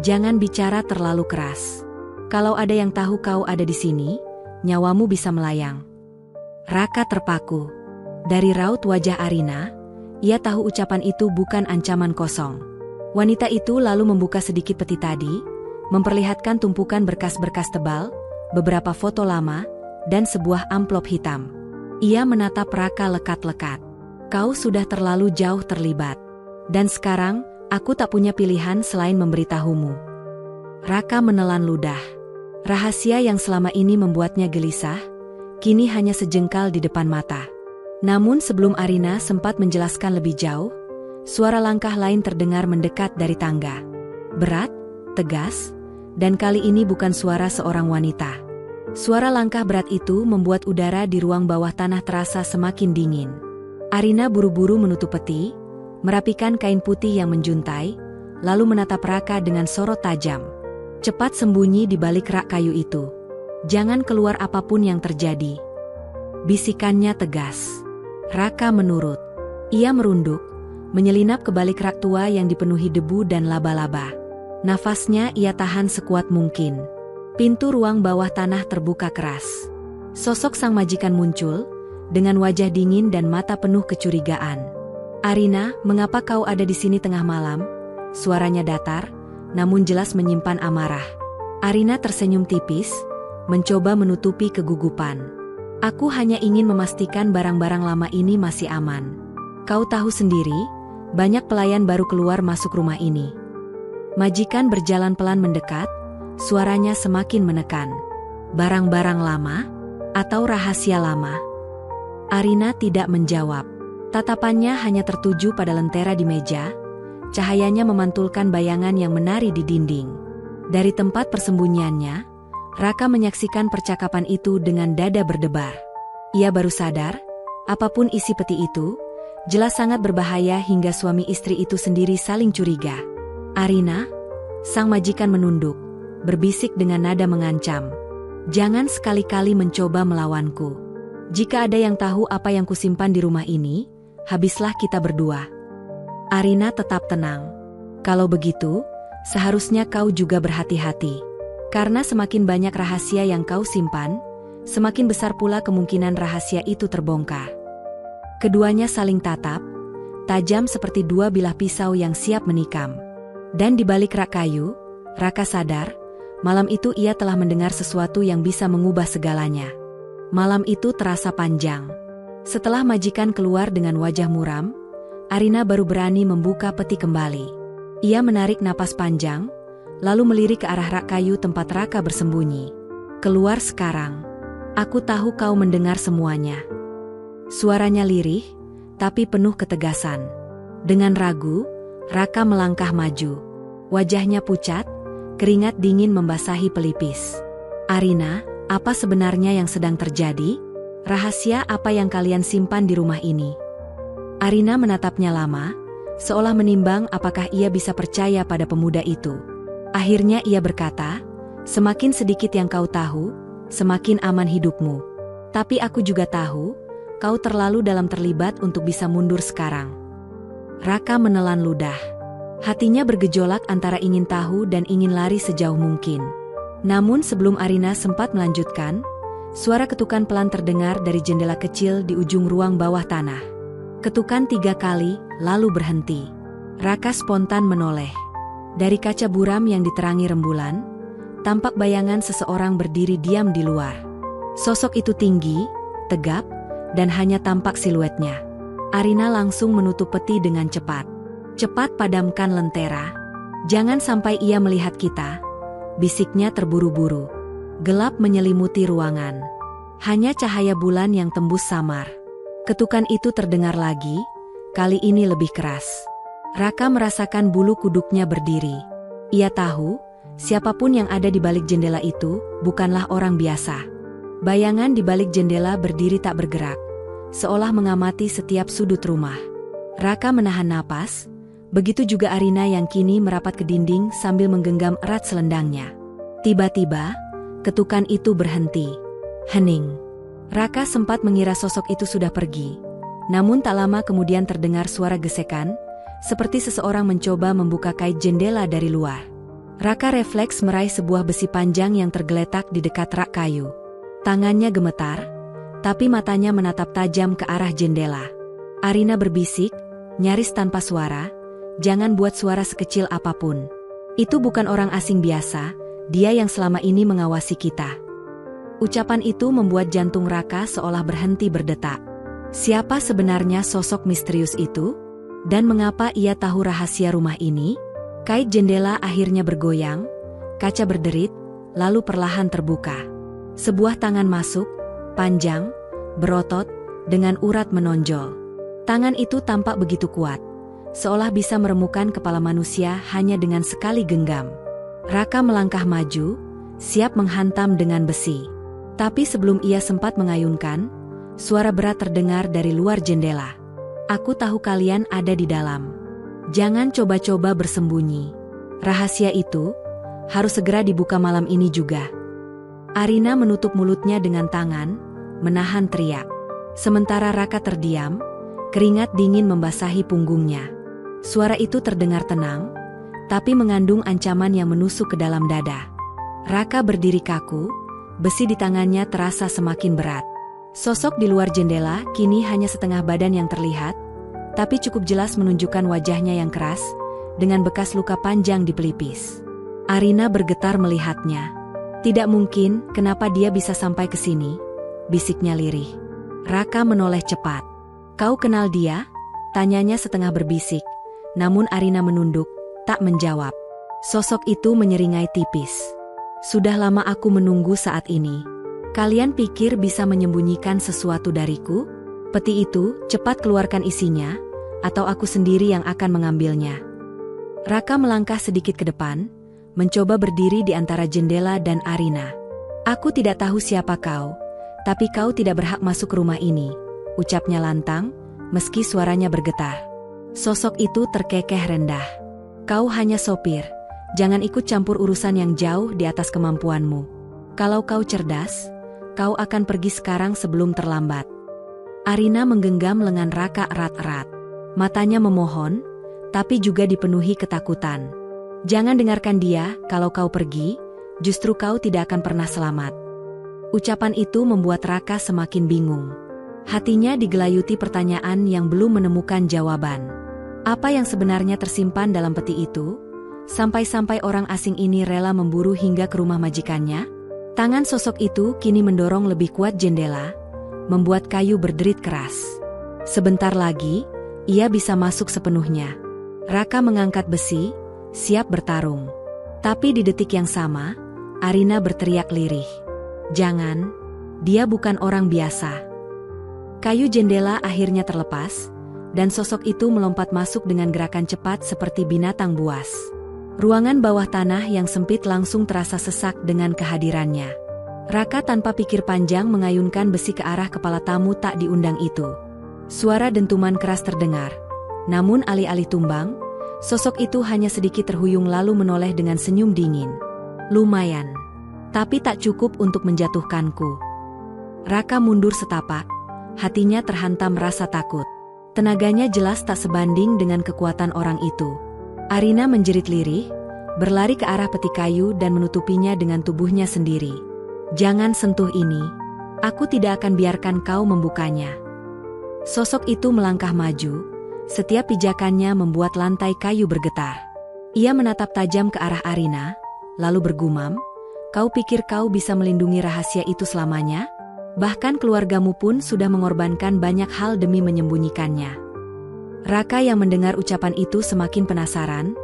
Jangan bicara terlalu keras. Kalau ada yang tahu kau ada di sini, nyawamu bisa melayang." Raka terpaku. Dari raut wajah Arina, ia tahu ucapan itu bukan ancaman kosong. Wanita itu lalu membuka sedikit peti tadi, memperlihatkan tumpukan berkas-berkas tebal, beberapa foto lama, dan sebuah amplop hitam. Ia menatap Raka lekat-lekat. "Kau sudah terlalu jauh terlibat. Dan sekarang, aku tak punya pilihan selain memberitahumu." Raka menelan ludah. Rahasia yang selama ini membuatnya gelisah, kini hanya sejengkal di depan mata. Namun sebelum Arina sempat menjelaskan lebih jauh, suara langkah lain terdengar mendekat dari tangga. Berat, tegas, dan kali ini bukan suara seorang wanita. Suara langkah berat itu membuat udara di ruang bawah tanah terasa semakin dingin. Arina buru-buru menutup peti, merapikan kain putih yang menjuntai, lalu menatap Raka dengan sorot tajam. "Cepat sembunyi di balik rak kayu itu. Jangan keluar apapun yang terjadi," bisikannya tegas. Raka menurut. Ia merunduk, menyelinap ke balik rak tua yang dipenuhi debu dan laba-laba. Nafasnya ia tahan sekuat mungkin. Pintu ruang bawah tanah terbuka keras. Sosok sang majikan muncul, dengan wajah dingin dan mata penuh kecurigaan. "Arina, mengapa kau ada di sini tengah malam?" Suaranya datar, namun jelas menyimpan amarah. Arina tersenyum tipis, mencoba menutupi kegugupan. "Aku hanya ingin memastikan barang-barang lama ini masih aman. Kau tahu sendiri, banyak pelayan baru keluar masuk rumah ini." Majikan berjalan pelan mendekat, suaranya semakin menekan. "Barang-barang lama? Atau rahasia lama?" Arina tidak menjawab. Tatapannya hanya tertuju pada lentera di meja, cahayanya memantulkan bayangan yang menari di dinding. Dari tempat persembunyiannya, Raka menyaksikan percakapan itu dengan dada berdebar. Ia baru sadar, apapun isi peti itu, jelas sangat berbahaya hingga suami istri itu sendiri saling curiga. "Arina," sang majikan menunduk, berbisik dengan nada mengancam. "Jangan sekali-kali mencoba melawanku. Jika ada yang tahu apa yang kusimpan di rumah ini, habislah kita berdua." Arina tetap tenang. "Kalau begitu, seharusnya kau juga berhati-hati. Karena semakin banyak rahasia yang kau simpan, semakin besar pula kemungkinan rahasia itu terbongkar." Keduanya saling tatap, tajam seperti dua bilah pisau yang siap menikam. Dan di balik rak kayu, Raka sadar, malam itu ia telah mendengar sesuatu yang bisa mengubah segalanya. Malam itu terasa panjang. Setelah majikan keluar dengan wajah muram, Arina baru berani membuka peti kembali. Ia menarik napas panjang, lalu melirik ke arah rak kayu tempat Raka bersembunyi. "Keluar sekarang. Aku tahu kau mendengar semuanya." Suaranya lirih, tapi penuh ketegasan. Dengan ragu, Raka melangkah maju. Wajahnya pucat, keringat dingin membasahi pelipis. "Arina, apa sebenarnya yang sedang terjadi? Rahasia apa yang kalian simpan di rumah ini?" Arina menatapnya lama, seolah menimbang apakah ia bisa percaya pada pemuda itu. Akhirnya ia berkata, "Semakin sedikit yang kau tahu, semakin aman hidupmu. Tapi aku juga tahu, kau terlalu dalam terlibat untuk bisa mundur sekarang." Raka menelan ludah. Hatinya bergejolak antara ingin tahu dan ingin lari sejauh mungkin. Namun sebelum Arina sempat melanjutkan, suara ketukan pelan terdengar dari jendela kecil di ujung ruang bawah tanah. Ketukan 3 kali, lalu berhenti. Raka spontan menoleh. Dari kaca buram yang diterangi rembulan, tampak bayangan seseorang berdiri diam di luar. Sosok itu tinggi, tegap, dan hanya tampak siluetnya. Arina langsung menutup peti dengan cepat. "Cepat padamkan lentera. Jangan sampai ia melihat kita," bisiknya terburu-buru. Gelap menyelimuti ruangan. Hanya cahaya bulan yang tembus samar. Ketukan itu terdengar lagi, kali ini lebih keras. Raka merasakan bulu kuduknya berdiri. Ia tahu, siapapun yang ada di balik jendela itu bukanlah orang biasa. Bayangan di balik jendela berdiri tak bergerak, seolah mengamati setiap sudut rumah. Raka menahan napas, Begitu juga Arina yang kini merapat ke dinding sambil menggenggam erat selendangnya. Tiba-tiba, ketukan itu berhenti. Hening. Raka sempat mengira sosok itu sudah pergi. Namun tak lama kemudian terdengar suara gesekan, seperti seseorang mencoba membuka kait jendela dari luar. Raka refleks meraih sebuah besi panjang yang tergeletak di dekat rak kayu. Tangannya gemetar, tapi matanya menatap tajam ke arah jendela. Arina berbisik, nyaris tanpa suara, "Jangan buat suara sekecil apapun. Itu bukan orang asing biasa, dia yang selama ini mengawasi kita." Ucapan itu membuat jantung Raka seolah berhenti berdetak. Siapa sebenarnya sosok misterius itu? Dan mengapa ia tahu rahasia rumah ini? Kait jendela akhirnya bergoyang, kaca berderit, lalu perlahan terbuka. Sebuah tangan masuk, panjang, berotot, dengan urat menonjol. Tangan itu tampak begitu kuat, seolah bisa meremukkan kepala manusia hanya dengan sekali genggam. Raka melangkah maju, siap menghantam dengan besi. Tapi sebelum ia sempat mengayunkan, suara berat terdengar dari luar jendela. "Aku tahu kalian ada di dalam. Jangan coba-coba bersembunyi. Rahasia itu harus segera dibuka malam ini juga." Arina menutup mulutnya dengan tangan, menahan teriak. Sementara Raka terdiam, keringat dingin membasahi punggungnya. Suara itu terdengar tenang, tapi mengandung ancaman yang menusuk ke dalam dada. Raka berdiri kaku, besi di tangannya terasa semakin berat. Sosok di luar jendela kini hanya setengah badan yang terlihat, tapi cukup jelas menunjukkan wajahnya yang keras, dengan bekas luka panjang di pelipis. Arina bergetar melihatnya. "Tidak mungkin, kenapa dia bisa sampai ke sini?" bisiknya lirih. Raka menoleh cepat. "Kau kenal dia?" tanyanya setengah berbisik, namun Arina menunduk, tak menjawab. Sosok itu menyeringai tipis. "Sudah lama aku menunggu saat ini. Kalian pikir bisa menyembunyikan sesuatu dariku? Peti itu, cepat keluarkan isinya, atau aku sendiri yang akan mengambilnya." Raka melangkah sedikit ke depan, mencoba berdiri di antara jendela dan Arina. "Aku tidak tahu siapa kau, tapi kau tidak berhak masuk ke rumah ini," ucapnya lantang, meski suaranya bergetar. Sosok itu terkekeh rendah. "Kau hanya sopir, jangan ikut campur urusan yang jauh di atas kemampuanmu. Kalau kau cerdas, kau akan pergi sekarang sebelum terlambat." Arina menggenggam lengan Raka erat-erat. Matanya memohon, tapi juga dipenuhi ketakutan. "Jangan dengarkan dia, kalau kau pergi, justru kau tidak akan pernah selamat." Ucapan itu membuat Raka semakin bingung. Hatinya digelayuti pertanyaan yang belum menemukan jawaban. Apa yang sebenarnya tersimpan dalam peti itu? Sampai-sampai orang asing ini rela memburu hingga ke rumah majikannya? Tangan sosok itu kini mendorong lebih kuat jendela, membuat kayu berderit keras. Sebentar lagi, ia bisa masuk sepenuhnya. Raka mengangkat besi, siap bertarung. Tapi di detik yang sama, Arina berteriak lirih. "Jangan, dia bukan orang biasa." Kayu jendela akhirnya terlepas, dan sosok itu melompat masuk dengan gerakan cepat seperti binatang buas. Ruangan bawah tanah yang sempit langsung terasa sesak dengan kehadirannya. Raka tanpa pikir panjang mengayunkan besi ke arah kepala tamu tak diundang itu. Suara dentuman keras terdengar. Namun alih-alih tumbang, sosok itu hanya sedikit terhuyung lalu menoleh dengan senyum dingin. "Lumayan, tapi tak cukup untuk menjatuhkanku." Raka mundur setapak, hatinya terhantam rasa takut. Tenaganya jelas tak sebanding dengan kekuatan orang itu. Arina menjerit lirih, berlari ke arah peti kayu dan menutupinya dengan tubuhnya sendiri. "Jangan sentuh ini. Aku tidak akan biarkan kau membukanya." Sosok itu melangkah maju, setiap pijakannya membuat lantai kayu bergetar. Ia menatap tajam ke arah Arina, lalu bergumam, "Kau pikir kau bisa melindungi rahasia itu selamanya? Bahkan keluargamu pun sudah mengorbankan banyak hal demi menyembunyikannya." Raka yang mendengar ucapan itu semakin penasaran,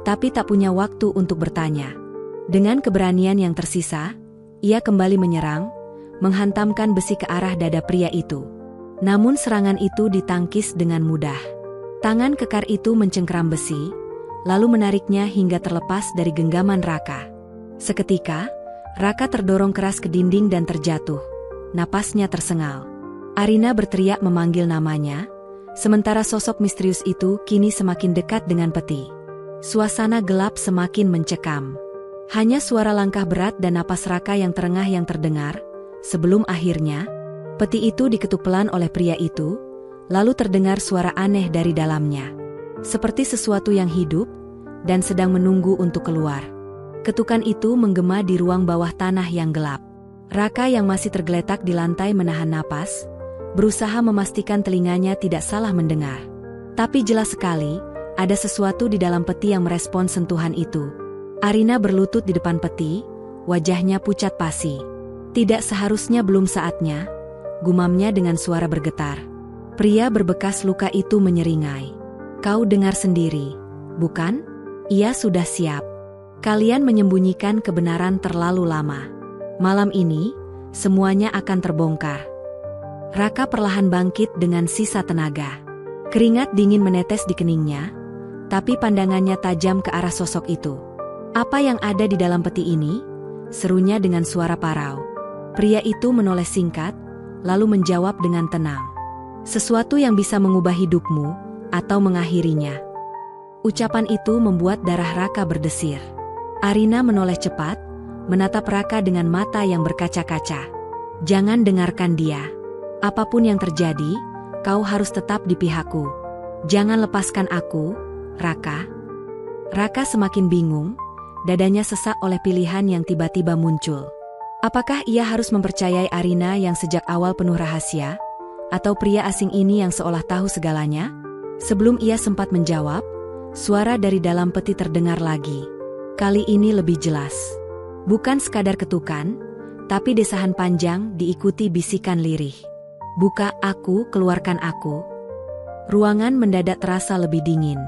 tapi tak punya waktu untuk bertanya. Dengan keberanian yang tersisa, ia kembali menyerang, menghantamkan besi ke arah dada pria itu. Namun serangan itu ditangkis dengan mudah. Tangan kekar itu mencengkeram besi, lalu menariknya hingga terlepas dari genggaman Raka. Seketika, Raka terdorong keras ke dinding dan terjatuh. Napasnya tersengal. Arina berteriak memanggil namanya, Sementara sosok misterius itu kini semakin dekat dengan peti. Suasana gelap semakin mencekam. Hanya suara langkah berat dan napas Raka yang terengah yang terdengar, sebelum akhirnya, peti itu diketuk pelan oleh pria itu, lalu terdengar suara aneh dari dalamnya. Seperti sesuatu yang hidup, dan sedang menunggu untuk keluar. Ketukan itu menggema di ruang bawah tanah yang gelap. Raka yang masih tergeletak di lantai menahan napas, berusaha memastikan telinganya tidak salah mendengar. Tapi jelas sekali, ada sesuatu di dalam peti yang merespons sentuhan itu. Arina berlutut di depan peti, wajahnya pucat pasi. Tidak seharusnya belum saatnya, gumamnya dengan suara bergetar. Pria berbekas luka itu menyeringai. Kau dengar sendiri, bukan? Ia sudah siap. Kalian menyembunyikan kebenaran terlalu lama. Malam ini, semuanya akan terbongkar. Raka perlahan bangkit dengan sisa tenaga. Keringat dingin menetes di keningnya, tapi pandangannya tajam ke arah sosok itu. Apa yang ada di dalam peti ini? Serunya dengan suara parau. Pria itu menoleh singkat, lalu menjawab dengan tenang. Sesuatu yang bisa mengubah hidupmu, atau mengakhirinya. Ucapan itu membuat darah Raka berdesir. Arina menoleh cepat, menatap Raka dengan mata yang berkaca-kaca. Jangan dengarkan dia. Apapun yang terjadi, kau harus tetap di pihakku. Jangan lepaskan aku, Raka. Raka semakin bingung, dadanya sesak oleh pilihan yang tiba-tiba muncul. Apakah ia harus mempercayai Arina yang sejak awal penuh rahasia, atau pria asing ini yang seolah tahu segalanya? Sebelum ia sempat menjawab, suara dari dalam peti terdengar lagi. Kali ini lebih jelas. Bukan sekadar ketukan, tapi desahan panjang diikuti bisikan lirih. Buka aku, keluarkan aku. Ruangan mendadak terasa lebih dingin.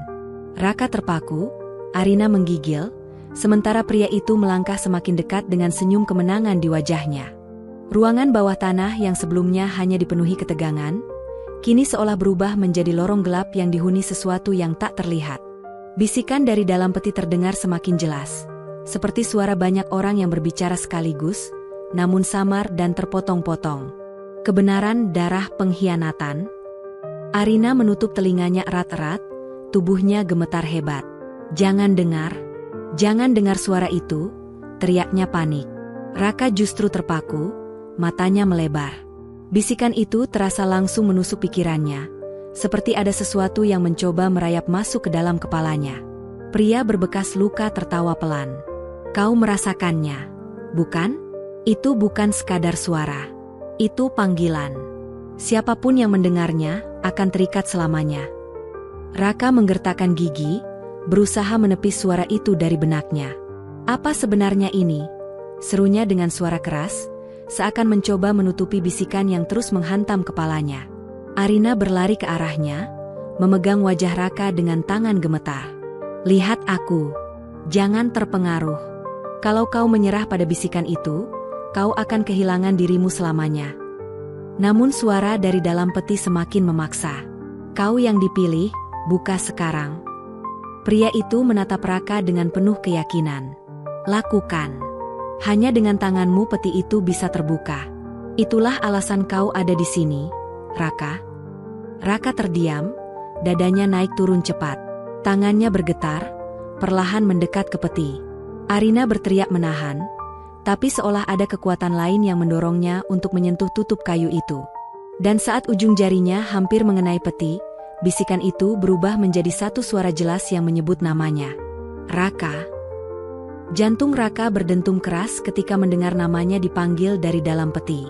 Raka terpaku, Arina menggigil, sementara pria itu melangkah semakin dekat dengan senyum kemenangan di wajahnya. Ruangan bawah tanah yang sebelumnya hanya dipenuhi ketegangan, kini seolah berubah menjadi lorong gelap yang dihuni sesuatu yang tak terlihat. Bisikan dari dalam peti terdengar semakin jelas, seperti suara banyak orang yang berbicara sekaligus, namun samar dan terpotong-potong. Kebenaran, darah, pengkhianatan. Arina menutup telinganya erat-erat, tubuhnya gemetar hebat. Jangan dengar suara itu, teriaknya panik. Raka justru terpaku, matanya melebar. Bisikan itu terasa langsung menusuk pikirannya, seperti ada sesuatu yang mencoba merayap masuk ke dalam kepalanya. Pria berbekas luka tertawa pelan. Kau merasakannya, bukan? Itu bukan sekadar suara. Itu panggilan. Siapapun yang mendengarnya akan terikat selamanya. Raka menggertakkan gigi, berusaha menepis suara itu dari benaknya. Apa sebenarnya ini? Serunya dengan suara keras, seakan mencoba menutupi bisikan yang terus menghantam kepalanya. Arina berlari ke arahnya, memegang wajah Raka dengan tangan gemetar. Lihat aku. Jangan terpengaruh. Kalau kau menyerah pada bisikan itu, kau akan kehilangan dirimu selamanya. Namun suara dari dalam peti semakin memaksa. Kau yang dipilih, buka sekarang. Pria itu menatap Raka dengan penuh keyakinan. Lakukan. Hanya dengan tanganmu peti itu bisa terbuka. Itulah alasan kau ada di sini, Raka. Raka terdiam, dadanya naik turun cepat. Tangannya bergetar, perlahan mendekat ke peti. Arina berteriak menahan, tapi seolah ada kekuatan lain yang mendorongnya untuk menyentuh tutup kayu itu. Dan saat ujung jarinya hampir mengenai peti, bisikan itu berubah menjadi satu suara jelas yang menyebut namanya. Raka. Jantung Raka berdentum keras ketika mendengar namanya dipanggil dari dalam peti.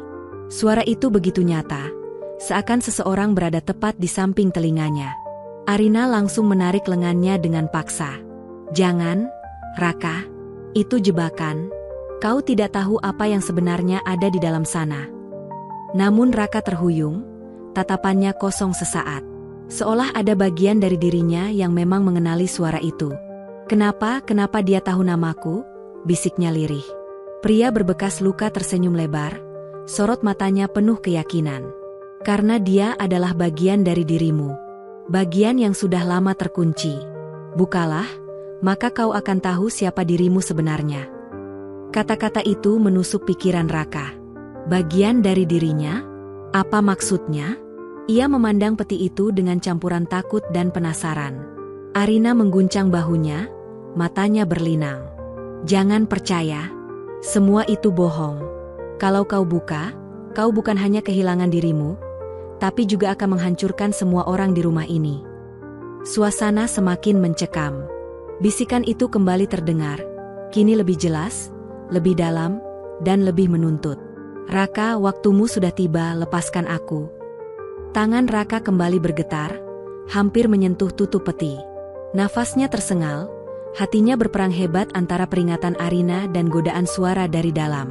Suara itu begitu nyata, seakan seseorang berada tepat di samping telinganya. Arina langsung menarik lengannya dengan paksa. Jangan, Raka. Itu jebakan. Kau tidak tahu apa yang sebenarnya ada di dalam sana. Namun Raka terhuyung, tatapannya kosong sesaat. Seolah ada bagian dari dirinya yang memang mengenali suara itu. Kenapa dia tahu namaku? Bisiknya lirih. Pria berbekas luka tersenyum lebar, sorot matanya penuh keyakinan. Karena dia adalah bagian dari dirimu. Bagian yang sudah lama terkunci. Bukalah, maka kau akan tahu siapa dirimu sebenarnya. Kata-kata itu menusuk pikiran Raka. Bagian dari dirinya? Apa maksudnya? Ia memandang peti itu dengan campuran takut dan penasaran. Arina mengguncang bahunya, matanya berlinang. Jangan percaya. Semua itu bohong. Kalau kau buka, kau bukan hanya kehilangan dirimu, tapi juga akan menghancurkan semua orang di rumah ini. Suasana semakin mencekam. Bisikan itu kembali terdengar, kini lebih jelas, lebih dalam, dan lebih menuntut. Raka, waktumu sudah tiba, lepaskan aku. Tangan Raka kembali bergetar, hampir menyentuh tutup peti. Nafasnya tersengal, hatinya berperang hebat antara peringatan Arina dan godaan suara dari dalam.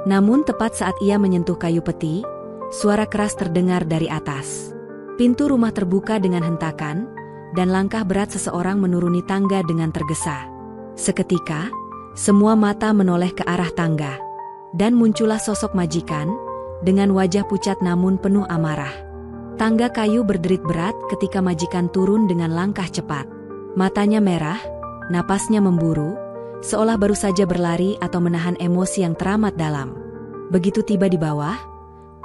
Namun tepat saat ia menyentuh kayu peti, suara keras terdengar dari atas. Pintu rumah terbuka dengan hentakan, dan langkah berat seseorang menuruni tangga dengan tergesa. Seketika, semua mata menoleh ke arah tangga. Dan muncullah sosok majikan, dengan wajah pucat namun penuh amarah. Tangga kayu berderit berat ketika majikan turun dengan langkah cepat. Matanya merah, napasnya memburu, seolah baru saja berlari atau menahan emosi yang teramat dalam. Begitu tiba di bawah,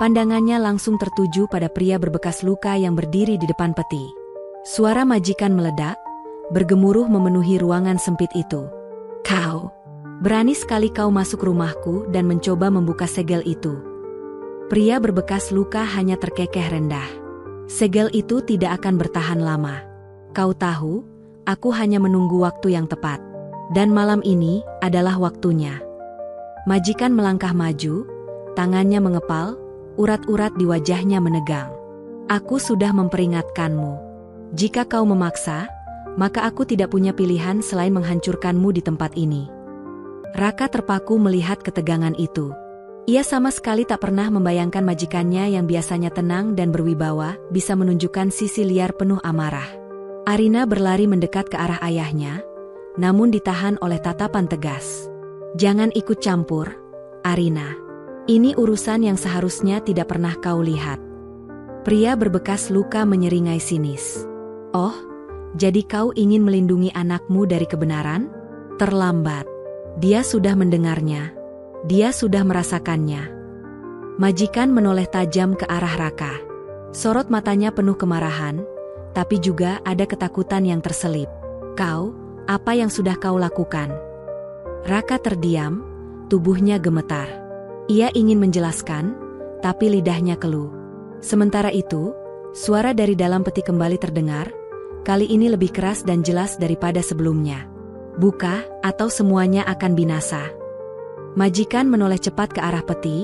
pandangannya langsung tertuju pada pria berbekas luka yang berdiri di depan peti. Suara majikan meledak, bergemuruh memenuhi ruangan sempit itu. Kau, berani sekali kau masuk rumahku dan mencoba membuka segel itu. Pria berbekas luka hanya terkekeh rendah. Segel itu tidak akan bertahan lama. Kau tahu, aku hanya menunggu waktu yang tepat. Dan malam ini adalah waktunya. Majikan melangkah maju, tangannya mengepal, urat-urat di wajahnya menegang. Aku sudah memperingatkanmu. Jika kau memaksa, maka aku tidak punya pilihan selain menghancurkanmu di tempat ini. Raka terpaku melihat ketegangan itu. Ia sama sekali tak pernah membayangkan majikannya yang biasanya tenang dan berwibawa bisa menunjukkan sisi liar penuh amarah. Arina berlari mendekat ke arah ayahnya, namun ditahan oleh tatapan tegas. Jangan ikut campur, Arina. Ini urusan yang seharusnya tidak pernah kau lihat. Pria berbekas luka menyeringai sinis. Oh, jadi kau ingin melindungi anakmu dari kebenaran? Terlambat. Dia sudah mendengarnya. Dia sudah merasakannya. Majikan menoleh tajam ke arah Raka. Sorot matanya penuh kemarahan, tapi juga ada ketakutan yang terselip. Kau, apa yang sudah kau lakukan? Raka terdiam, tubuhnya gemetar. Ia ingin menjelaskan, tapi lidahnya keluh. Sementara itu, suara dari dalam peti kembali terdengar, kali ini lebih keras dan jelas daripada sebelumnya. Buka, atau semuanya akan binasa. Majikan menoleh cepat ke arah peti,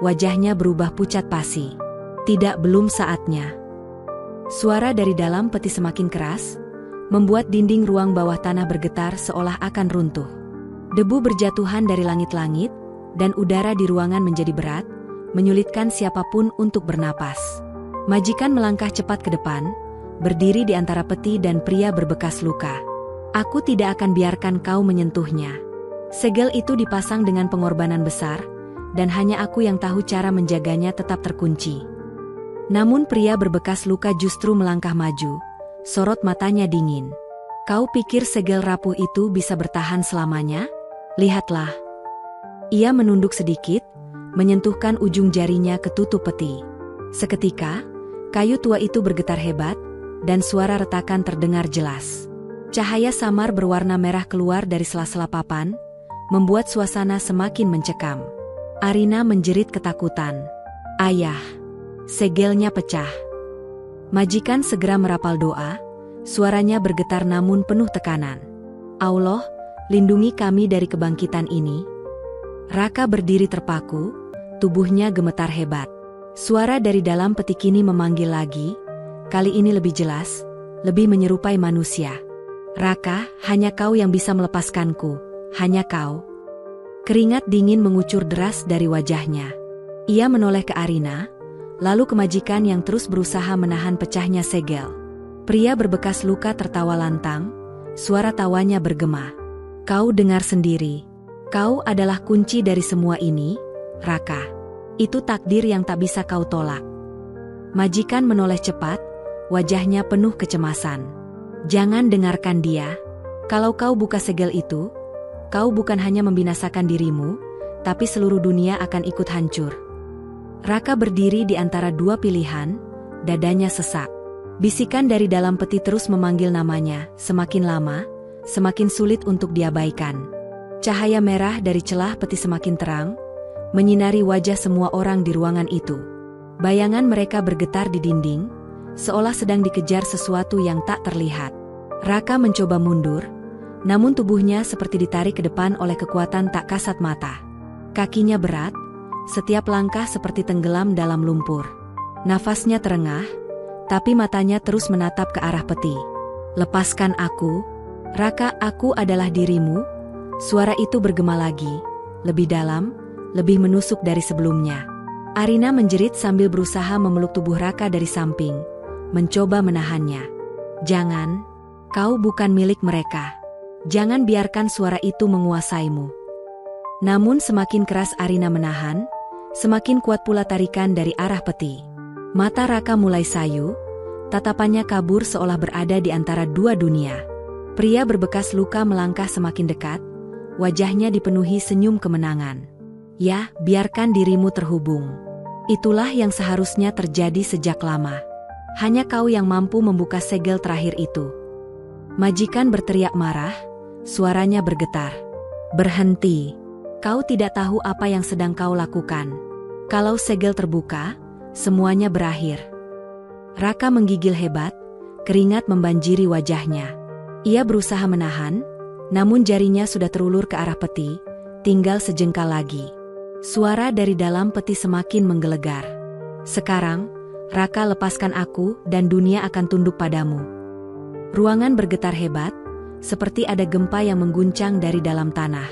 wajahnya berubah pucat pasi. Tidak, belum saatnya. Suara dari dalam peti semakin keras, membuat dinding ruang bawah tanah bergetar seolah akan runtuh. Debu berjatuhan dari langit-langit, dan udara di ruangan menjadi berat, menyulitkan siapapun untuk bernapas. Majikan melangkah cepat ke depan, berdiri di antara peti dan pria berbekas luka. Aku tidak akan biarkan kau menyentuhnya. Segel itu dipasang dengan pengorbanan besar, dan hanya aku yang tahu cara menjaganya tetap terkunci. Namun pria berbekas luka justru melangkah maju, sorot matanya dingin. Kau pikir segel rapuh itu bisa bertahan selamanya? Lihatlah. Ia menunduk sedikit, menyentuhkan ujung jarinya ke tutup peti. Seketika, kayu tua itu bergetar hebat, dan suara retakan terdengar jelas. Cahaya samar berwarna merah keluar dari sela-sela papan, membuat suasana semakin mencekam. Arina menjerit ketakutan. Ayah! Segelnya pecah. Majikan segera merapal doa, suaranya bergetar namun penuh tekanan. Allah, lindungi kami dari kebangkitan ini. Raka berdiri terpaku, tubuhnya gemetar hebat. Suara dari dalam peti kini memanggil lagi, kali ini lebih jelas, lebih menyerupai manusia. Raka, hanya kau yang bisa melepaskanku, hanya kau. Keringat dingin mengucur deras dari wajahnya. Ia menoleh ke Arina, lalu ke majikan yang terus berusaha menahan pecahnya segel. Pria berbekas luka tertawa lantang, suara tawanya bergema. Kau dengar sendiri. Kau adalah kunci dari semua ini, Raka. Itu takdir yang tak bisa kau tolak. Majikan menoleh cepat, wajahnya penuh kecemasan. Jangan dengarkan dia. Kalau kau buka segel itu, kau bukan hanya membinasakan dirimu, tapi seluruh dunia akan ikut hancur. Raka berdiri di antara dua pilihan, dadanya sesak. Bisikan dari dalam peti terus memanggil namanya, semakin lama, semakin sulit untuk diabaikan. Cahaya merah dari celah peti semakin terang, menyinari wajah semua orang di ruangan itu. Bayangan mereka bergetar di dinding, seolah sedang dikejar sesuatu yang tak terlihat. Raka mencoba mundur, namun tubuhnya seperti ditarik ke depan oleh kekuatan tak kasat mata. Kakinya berat, setiap langkah seperti tenggelam dalam lumpur. Nafasnya terengah, tapi matanya terus menatap ke arah peti. "Lepaskan aku, Raka, aku adalah dirimu." Suara itu bergema lagi, lebih dalam, lebih menusuk dari sebelumnya. Arina menjerit sambil berusaha memeluk tubuh Raka dari samping, mencoba menahannya. "Jangan, kau bukan milik mereka. Jangan biarkan suara itu menguasaimu." Namun semakin keras Arina menahan, semakin kuat pula tarikan dari arah peti. Mata Raka mulai sayu, tatapannya kabur seolah berada di antara dua dunia. Pria berbekas luka melangkah semakin dekat, wajahnya dipenuhi senyum kemenangan. "Ya, biarkan dirimu terhubung. Itulah yang seharusnya terjadi sejak lama. Hanya kau yang mampu membuka segel terakhir itu." Majikan berteriak marah, suaranya bergetar. "Berhenti. Kau tidak tahu apa yang sedang kau lakukan. Kalau segel terbuka, semuanya berakhir." Raka menggigil hebat, keringat membanjiri wajahnya. Ia berusaha menahan, namun jarinya sudah terulur ke arah peti, tinggal sejengkal lagi. Suara dari dalam peti semakin menggelegar. "Sekarang, Raka, lepaskan aku dan dunia akan tunduk padamu." Ruangan bergetar hebat, seperti ada gempa yang mengguncang dari dalam tanah.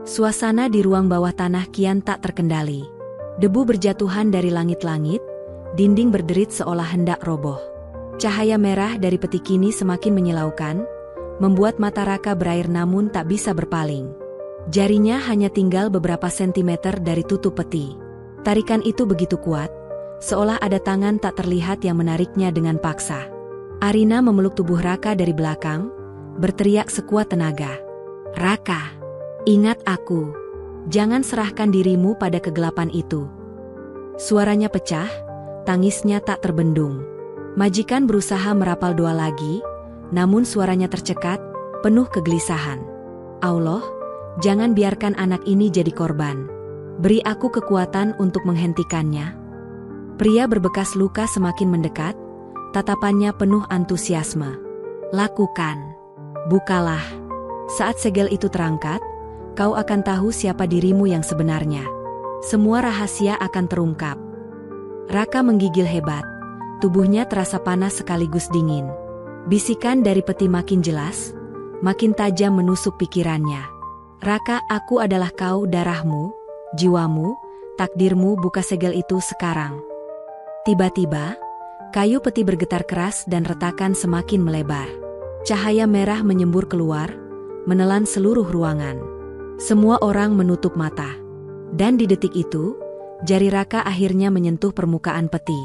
Suasana di ruang bawah tanah kian tak terkendali. Debu berjatuhan dari langit-langit, dinding berderit seolah hendak roboh. Cahaya merah dari peti kini semakin menyilaukan, membuat mata Raka berair namun tak bisa berpaling. Jarinya hanya tinggal beberapa sentimeter dari tutup peti. Tarikan itu begitu kuat, seolah ada tangan tak terlihat yang menariknya dengan paksa. Arina memeluk tubuh Raka dari belakang, berteriak sekuat tenaga. "Raka, ingat aku. Jangan serahkan dirimu pada kegelapan itu." Suaranya pecah, tangisnya tak terbendung. Majikan berusaha merapal doa lagi, namun suaranya tercekat, penuh kegelisahan. "Allah, jangan biarkan anak ini jadi korban. Beri aku kekuatan untuk menghentikannya." Pria berbekas luka semakin mendekat, tatapannya penuh antusiasme. "Lakukan. Bukalah. Saat segel itu terangkat, kau akan tahu siapa dirimu yang sebenarnya. Semua rahasia akan terungkap." Raka menggigil hebat, tubuhnya terasa panas sekaligus dingin. Bisikan dari peti makin jelas, makin tajam menusuk pikirannya. "Raka, aku adalah kau, darahmu, jiwamu, takdirmu, buka segel itu sekarang." Tiba-tiba, kayu peti bergetar keras dan retakan semakin melebar. Cahaya merah menyembur keluar, menelan seluruh ruangan. Semua orang menutup mata. Dan di detik itu, jari Raka akhirnya menyentuh permukaan peti.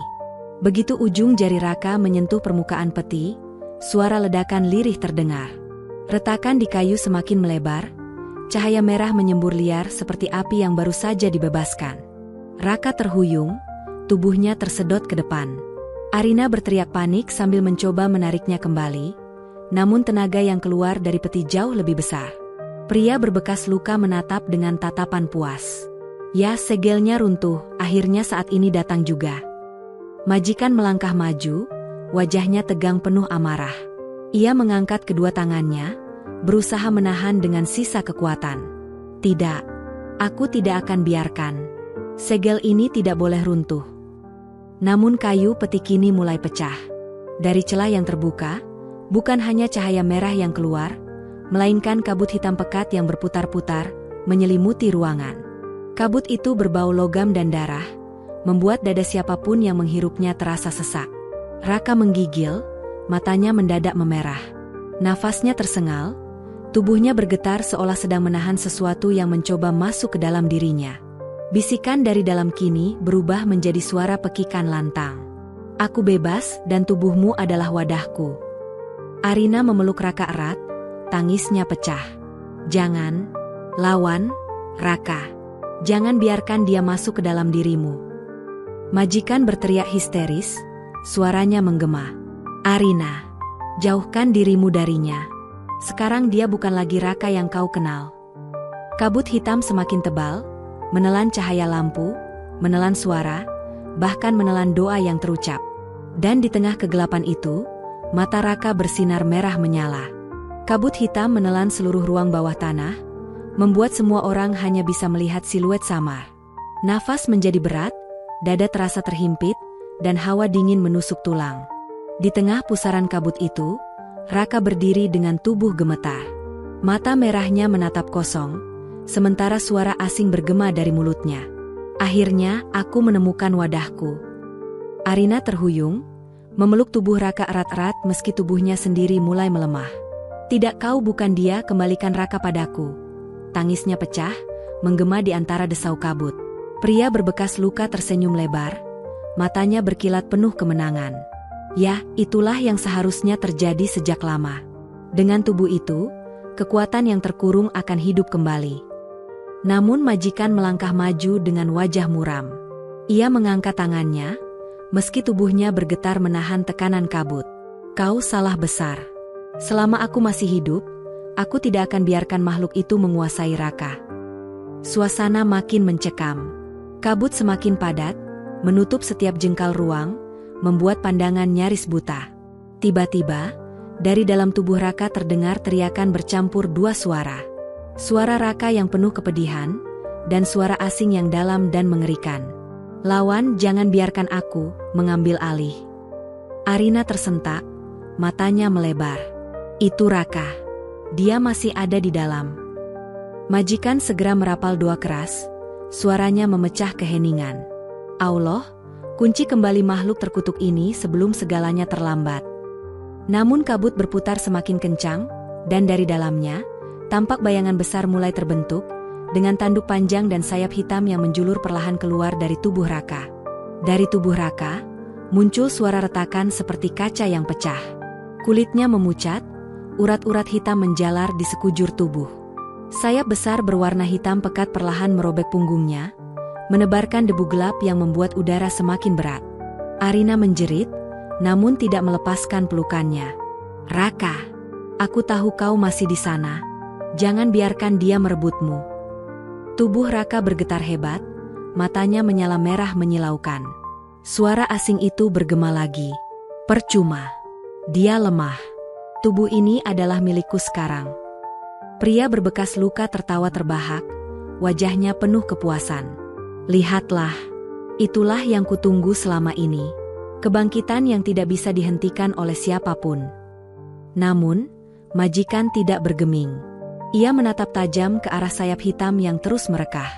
Begitu ujung jari Raka menyentuh permukaan peti, suara ledakan lirih terdengar. Retakan di kayu semakin melebar, cahaya merah menyembur liar seperti api yang baru saja dibebaskan. Raka terhuyung, tubuhnya tersedot ke depan. Arina berteriak panik sambil mencoba menariknya kembali, namun tenaga yang keluar dari peti jauh lebih besar. Pria berbekas luka menatap dengan tatapan puas. "Ya, segelnya runtuh, akhirnya saat ini datang juga." Majikan melangkah maju, wajahnya tegang penuh amarah. Ia mengangkat kedua tangannya, berusaha menahan dengan sisa kekuatan. "Tidak, aku tidak akan biarkan. Segel ini tidak boleh runtuh." Namun kayu peti kini mulai pecah. Dari celah yang terbuka, bukan hanya cahaya merah yang keluar, melainkan kabut hitam pekat yang berputar-putar, menyelimuti ruangan. Kabut itu berbau logam dan darah, membuat dada siapapun yang menghirupnya terasa sesak. Raka menggigil, matanya mendadak memerah. Nafasnya tersengal, tubuhnya bergetar seolah sedang menahan sesuatu yang mencoba masuk ke dalam dirinya. Bisikan dari dalam kini berubah menjadi suara pekikan lantang. "Aku bebas dan tubuhmu adalah wadahku." Arina memeluk Raka erat, tangisnya pecah. "Jangan, lawan, Raka. Jangan biarkan dia masuk ke dalam dirimu." Majikan berteriak histeris, Suaranya menggema. Arina, jauhkan dirimu darinya. Sekarang dia bukan lagi Raka yang kau kenal. Kabut hitam semakin tebal, menelan cahaya lampu, menelan suara, bahkan menelan doa yang terucap. Dan di tengah kegelapan itu, mata Raka bersinar merah menyala. Kabut hitam menelan seluruh ruang bawah tanah, membuat semua orang hanya bisa melihat siluet samar. Nafas menjadi berat, dada terasa terhimpit, dan hawa dingin menusuk tulang. Di tengah pusaran kabut itu, Raka berdiri dengan tubuh gemetar. Mata merahnya menatap kosong, sementara suara asing bergema dari mulutnya. Akhirnya, aku menemukan wadahku. Arina terhuyung, memeluk tubuh Raka erat-erat meski tubuhnya sendiri mulai melemah. Tidak, kau bukan dia, kembalikan Raka padaku. Tangisnya pecah, menggema di antara desau kabut. Pria berbekas luka tersenyum lebar, matanya berkilat penuh kemenangan. Ya, itulah yang seharusnya terjadi sejak lama. Dengan tubuh itu, kekuatan yang terkurung akan hidup kembali. Namun majikan melangkah maju dengan wajah muram. Ia mengangkat tangannya, meski tubuhnya bergetar menahan tekanan kabut. Kau salah besar. Selama aku masih hidup, aku tidak akan biarkan makhluk itu menguasai Raka. Suasana makin mencekam. Kabut semakin padat, menutup setiap jengkal ruang, membuat pandangan nyaris buta. Tiba-tiba, dari dalam tubuh Raka terdengar teriakan bercampur dua suara. Suara Raka yang penuh kepedihan, dan suara asing yang dalam dan mengerikan. Lawan, jangan biarkan aku mengambil alih. Arina tersentak, matanya melebar. Itu Raka. Dia masih ada di dalam. Majikan segera merapal doa keras, suaranya memecah keheningan. Allah, kunci kembali makhluk terkutuk ini sebelum segalanya terlambat. Namun kabut berputar semakin kencang, dan dari dalamnya, tampak bayangan besar mulai terbentuk, dengan tanduk panjang dan sayap hitam yang menjulur perlahan keluar dari tubuh Raka. Dari tubuh Raka, muncul suara retakan seperti kaca yang pecah. Kulitnya memucat, urat-urat hitam menjalar di sekujur tubuh. Sayap besar berwarna hitam pekat perlahan merobek punggungnya, menebarkan debu gelap yang membuat udara semakin berat. Arina menjerit, namun tidak melepaskan pelukannya. Raka, aku tahu kau masih di sana. Jangan biarkan dia merebutmu. Tubuh Raka bergetar hebat, matanya menyala merah menyilaukan. Suara asing itu bergema lagi. Percuma. Dia lemah. Tubuh ini adalah milikku sekarang. Pria berbekas luka tertawa terbahak, wajahnya penuh kepuasan. Lihatlah, itulah yang kutunggu selama ini. Kebangkitan yang tidak bisa dihentikan oleh siapapun. Namun, majikan tidak bergeming. Ia menatap tajam ke arah sayap hitam yang terus merekah.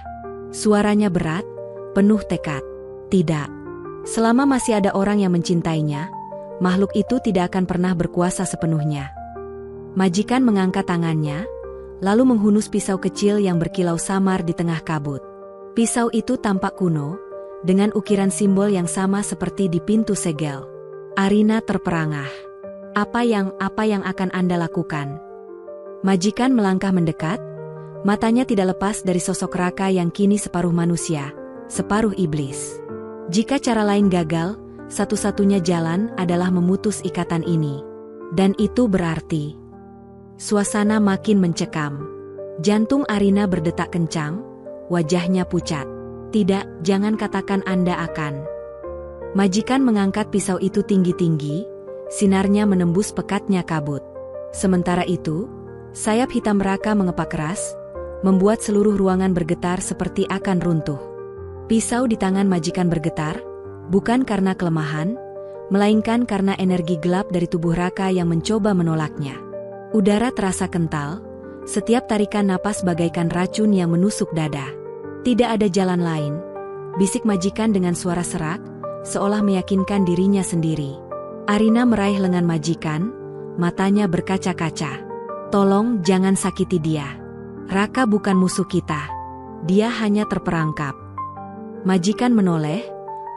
Suaranya berat, penuh tekad. Tidak. Selama masih ada orang yang mencintainya, makhluk itu tidak akan pernah berkuasa sepenuhnya. Majikan mengangkat tangannya, lalu menghunus pisau kecil yang berkilau samar di tengah kabut. Pisau itu tampak kuno, dengan ukiran simbol yang sama seperti di pintu segel. Arina terperangah. Apa yang akan Anda lakukan? Majikan melangkah mendekat, matanya tidak lepas dari sosok Raka yang kini separuh manusia, separuh iblis. Jika cara lain gagal, satu-satunya jalan adalah memutus ikatan ini. Dan itu berarti... Suasana makin mencekam. Jantung Arina berdetak kencang, wajahnya pucat. Tidak, jangan katakan Anda akan. Majikan mengangkat pisau itu tinggi-tinggi, sinarnya menembus pekatnya kabut. Sementara itu, sayap hitam Raka mengepak keras, membuat seluruh ruangan bergetar seperti akan runtuh. Pisau di tangan majikan bergetar, bukan karena kelemahan, melainkan karena energi gelap dari tubuh Raka yang mencoba menolaknya. Udara terasa kental, setiap tarikan napas bagaikan racun yang menusuk dada. Tidak ada jalan lain, bisik majikan dengan suara serak, seolah meyakinkan dirinya sendiri. Arina meraih lengan majikan, matanya berkaca-kaca. Tolong jangan sakiti dia. Raka bukan musuh kita. Dia hanya terperangkap. Majikan menoleh,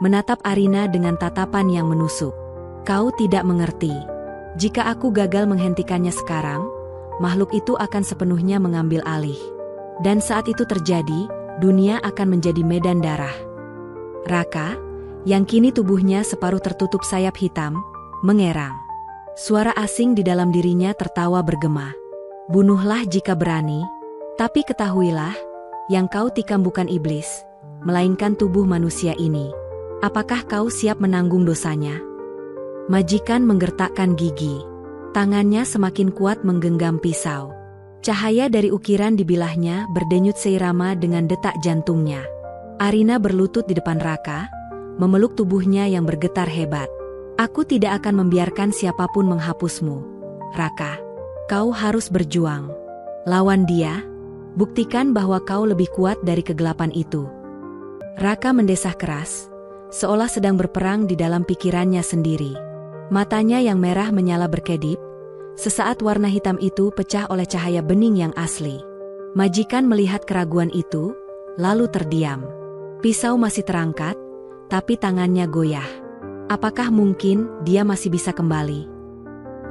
menatap Arina dengan tatapan yang menusuk. Kau tidak mengerti. Jika aku gagal menghentikannya sekarang, makhluk itu akan sepenuhnya mengambil alih. Dan saat itu terjadi, dunia akan menjadi medan darah. Raka, yang kini tubuhnya separuh tertutup sayap hitam, mengerang. Suara asing di dalam dirinya tertawa bergema. Bunuhlah jika berani, tapi ketahuilah, yang kau tikam bukan iblis, melainkan tubuh manusia ini. Apakah kau siap menanggung dosanya? Majikan menggertakkan gigi. Tangannya semakin kuat menggenggam pisau. Cahaya dari ukiran di bilahnya berdenyut seirama dengan detak jantungnya. Arina berlutut di depan Raka, memeluk tubuhnya yang bergetar hebat. Aku tidak akan membiarkan siapapun menghapusmu, Raka. Kau harus berjuang. Lawan dia, buktikan bahwa kau lebih kuat dari kegelapan itu. Raka mendesah keras, seolah sedang berperang di dalam pikirannya sendiri. Matanya yang merah menyala berkedip, sesaat warna hitam itu pecah oleh cahaya bening yang asli. Majikan melihat keraguan itu, lalu terdiam. Pisau masih terangkat, tapi tangannya goyah. Apakah mungkin dia masih bisa kembali?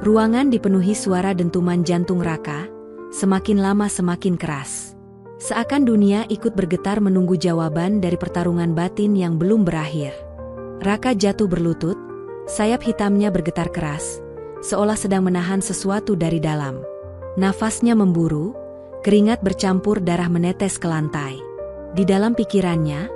Ruangan dipenuhi suara dentuman jantung Raka, semakin lama semakin keras. Seakan dunia ikut bergetar menunggu jawaban dari pertarungan batin yang belum berakhir. Raka jatuh berlutut, sayap hitamnya bergetar keras, seolah sedang menahan sesuatu dari dalam. Nafasnya memburu, keringat bercampur darah menetes ke lantai. Di dalam pikirannya,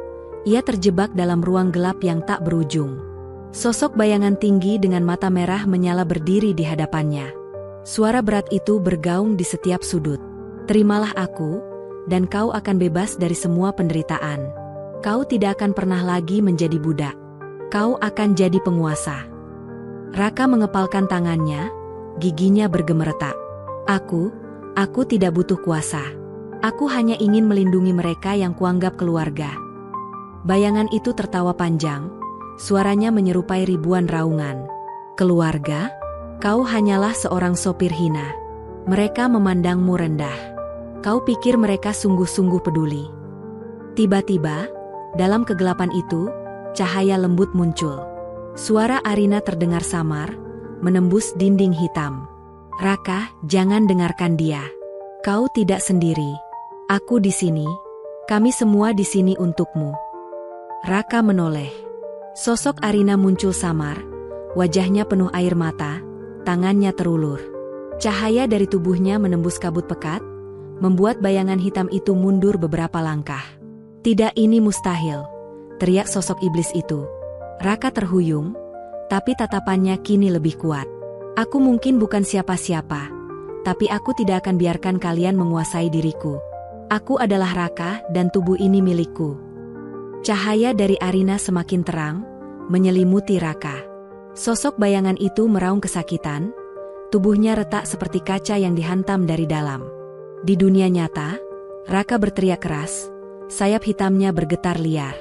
ia terjebak dalam ruang gelap yang tak berujung. Sosok bayangan tinggi dengan mata merah menyala berdiri di hadapannya. Suara berat itu bergaung di setiap sudut. Terimalah aku, dan kau akan bebas dari semua penderitaan. Kau tidak akan pernah lagi menjadi budak. Kau akan jadi penguasa. Raka mengepalkan tangannya, giginya bergemeretak. Aku tidak butuh kuasa. Aku hanya ingin melindungi mereka yang kuanggap keluarga. Bayangan itu tertawa panjang. Suaranya menyerupai ribuan raungan. Keluarga? Kau hanyalah seorang sopir hina. Mereka memandangmu rendah. Kau pikir mereka sungguh-sungguh peduli. Tiba-tiba, dalam kegelapan itu, cahaya lembut muncul. Suara Arina terdengar samar, menembus dinding hitam. Raka, jangan dengarkan dia. Kau tidak sendiri. Aku di sini. Kami semua di sini untukmu. Raka menoleh. Sosok Arina muncul samar, wajahnya penuh air mata, tangannya terulur. Cahaya dari tubuhnya menembus kabut pekat, membuat bayangan hitam itu mundur beberapa langkah. Tidak, ini mustahil, teriak sosok iblis itu. Raka terhuyung, tapi tatapannya kini lebih kuat. Aku mungkin bukan siapa-siapa, tapi aku tidak akan biarkan kalian menguasai diriku. Aku adalah Raka dan tubuh ini milikku. Cahaya dari Arina semakin terang, menyelimuti Raka. Sosok bayangan itu meraung kesakitan, tubuhnya retak seperti kaca yang dihantam dari dalam. Di dunia nyata, Raka berteriak keras, sayap hitamnya bergetar liar.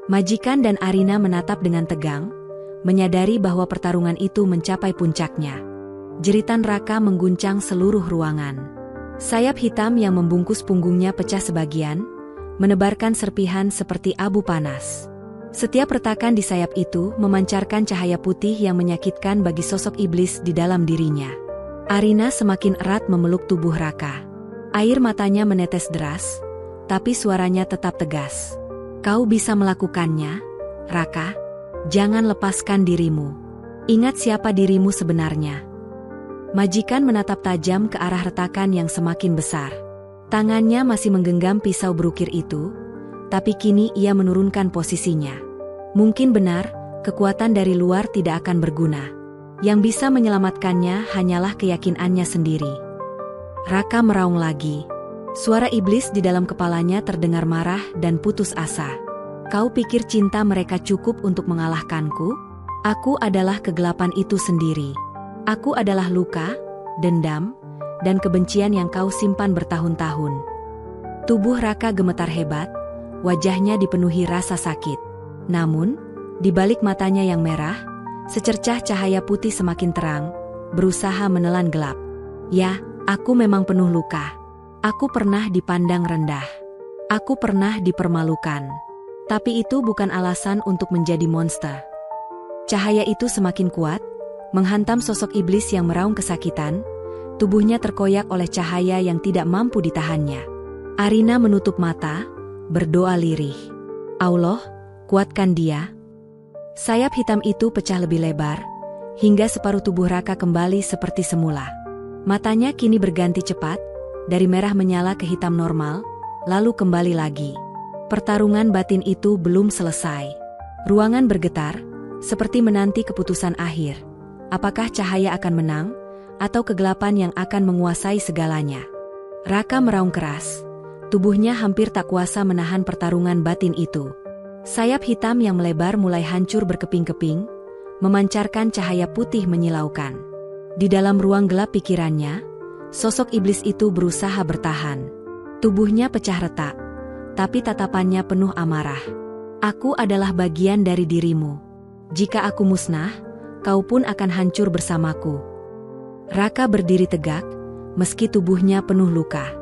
Majikan dan Arina menatap dengan tegang, menyadari bahwa pertarungan itu mencapai puncaknya. Jeritan Raka mengguncang seluruh ruangan. Sayap hitam yang membungkus punggungnya pecah sebagian, menebarkan serpihan seperti abu panas. Setiap retakan di sayap itu memancarkan cahaya putih yang menyakitkan bagi sosok iblis di dalam dirinya. Arina semakin erat memeluk tubuh Raka. Air matanya menetes deras, tapi suaranya tetap tegas. Kau bisa melakukannya, Raka. Jangan lepaskan dirimu. Ingat siapa dirimu sebenarnya. Majikan menatap tajam ke arah retakan yang semakin besar. Tangannya masih menggenggam pisau berukir itu, tapi kini ia menurunkan posisinya. Mungkin benar, kekuatan dari luar tidak akan berguna. Yang bisa menyelamatkannya hanyalah keyakinannya sendiri. Raka meraung lagi. Suara iblis di dalam kepalanya terdengar marah dan putus asa. Kau pikir cinta mereka cukup untuk mengalahkanku? Aku adalah kegelapan itu sendiri. Aku adalah luka, dendam, dan kebencian yang kau simpan bertahun-tahun. Tubuh Raka gemetar hebat, wajahnya dipenuhi rasa sakit. Namun, di balik matanya yang merah, secercah cahaya putih semakin terang, berusaha menelan gelap. Ya, aku memang penuh luka. Aku pernah dipandang rendah. Aku pernah dipermalukan. Tapi itu bukan alasan untuk menjadi monster. Cahaya itu semakin kuat, menghantam sosok iblis yang meraung kesakitan. Tubuhnya terkoyak oleh cahaya yang tidak mampu ditahannya. Arina menutup mata, berdoa lirih. Allah, kuatkan dia. Sayap hitam itu pecah lebih lebar, hingga separuh tubuh Raka kembali seperti semula. Matanya kini berganti cepat, dari merah menyala ke hitam normal, lalu kembali lagi. Pertarungan batin itu belum selesai. Ruangan bergetar, seperti menanti keputusan akhir. Apakah cahaya akan menang, atau kegelapan yang akan menguasai segalanya? Raka meraung keras. Tubuhnya hampir tak kuasa menahan pertarungan batin itu. Sayap hitam yang melebar mulai hancur berkeping-keping, memancarkan cahaya putih menyilaukan. Di dalam ruang gelap pikirannya, sosok iblis itu berusaha bertahan. Tubuhnya pecah retak, tapi tatapannya penuh amarah. Aku adalah bagian dari dirimu. Jika aku musnah, kau pun akan hancur bersamaku. Raka berdiri tegak, meski tubuhnya penuh luka.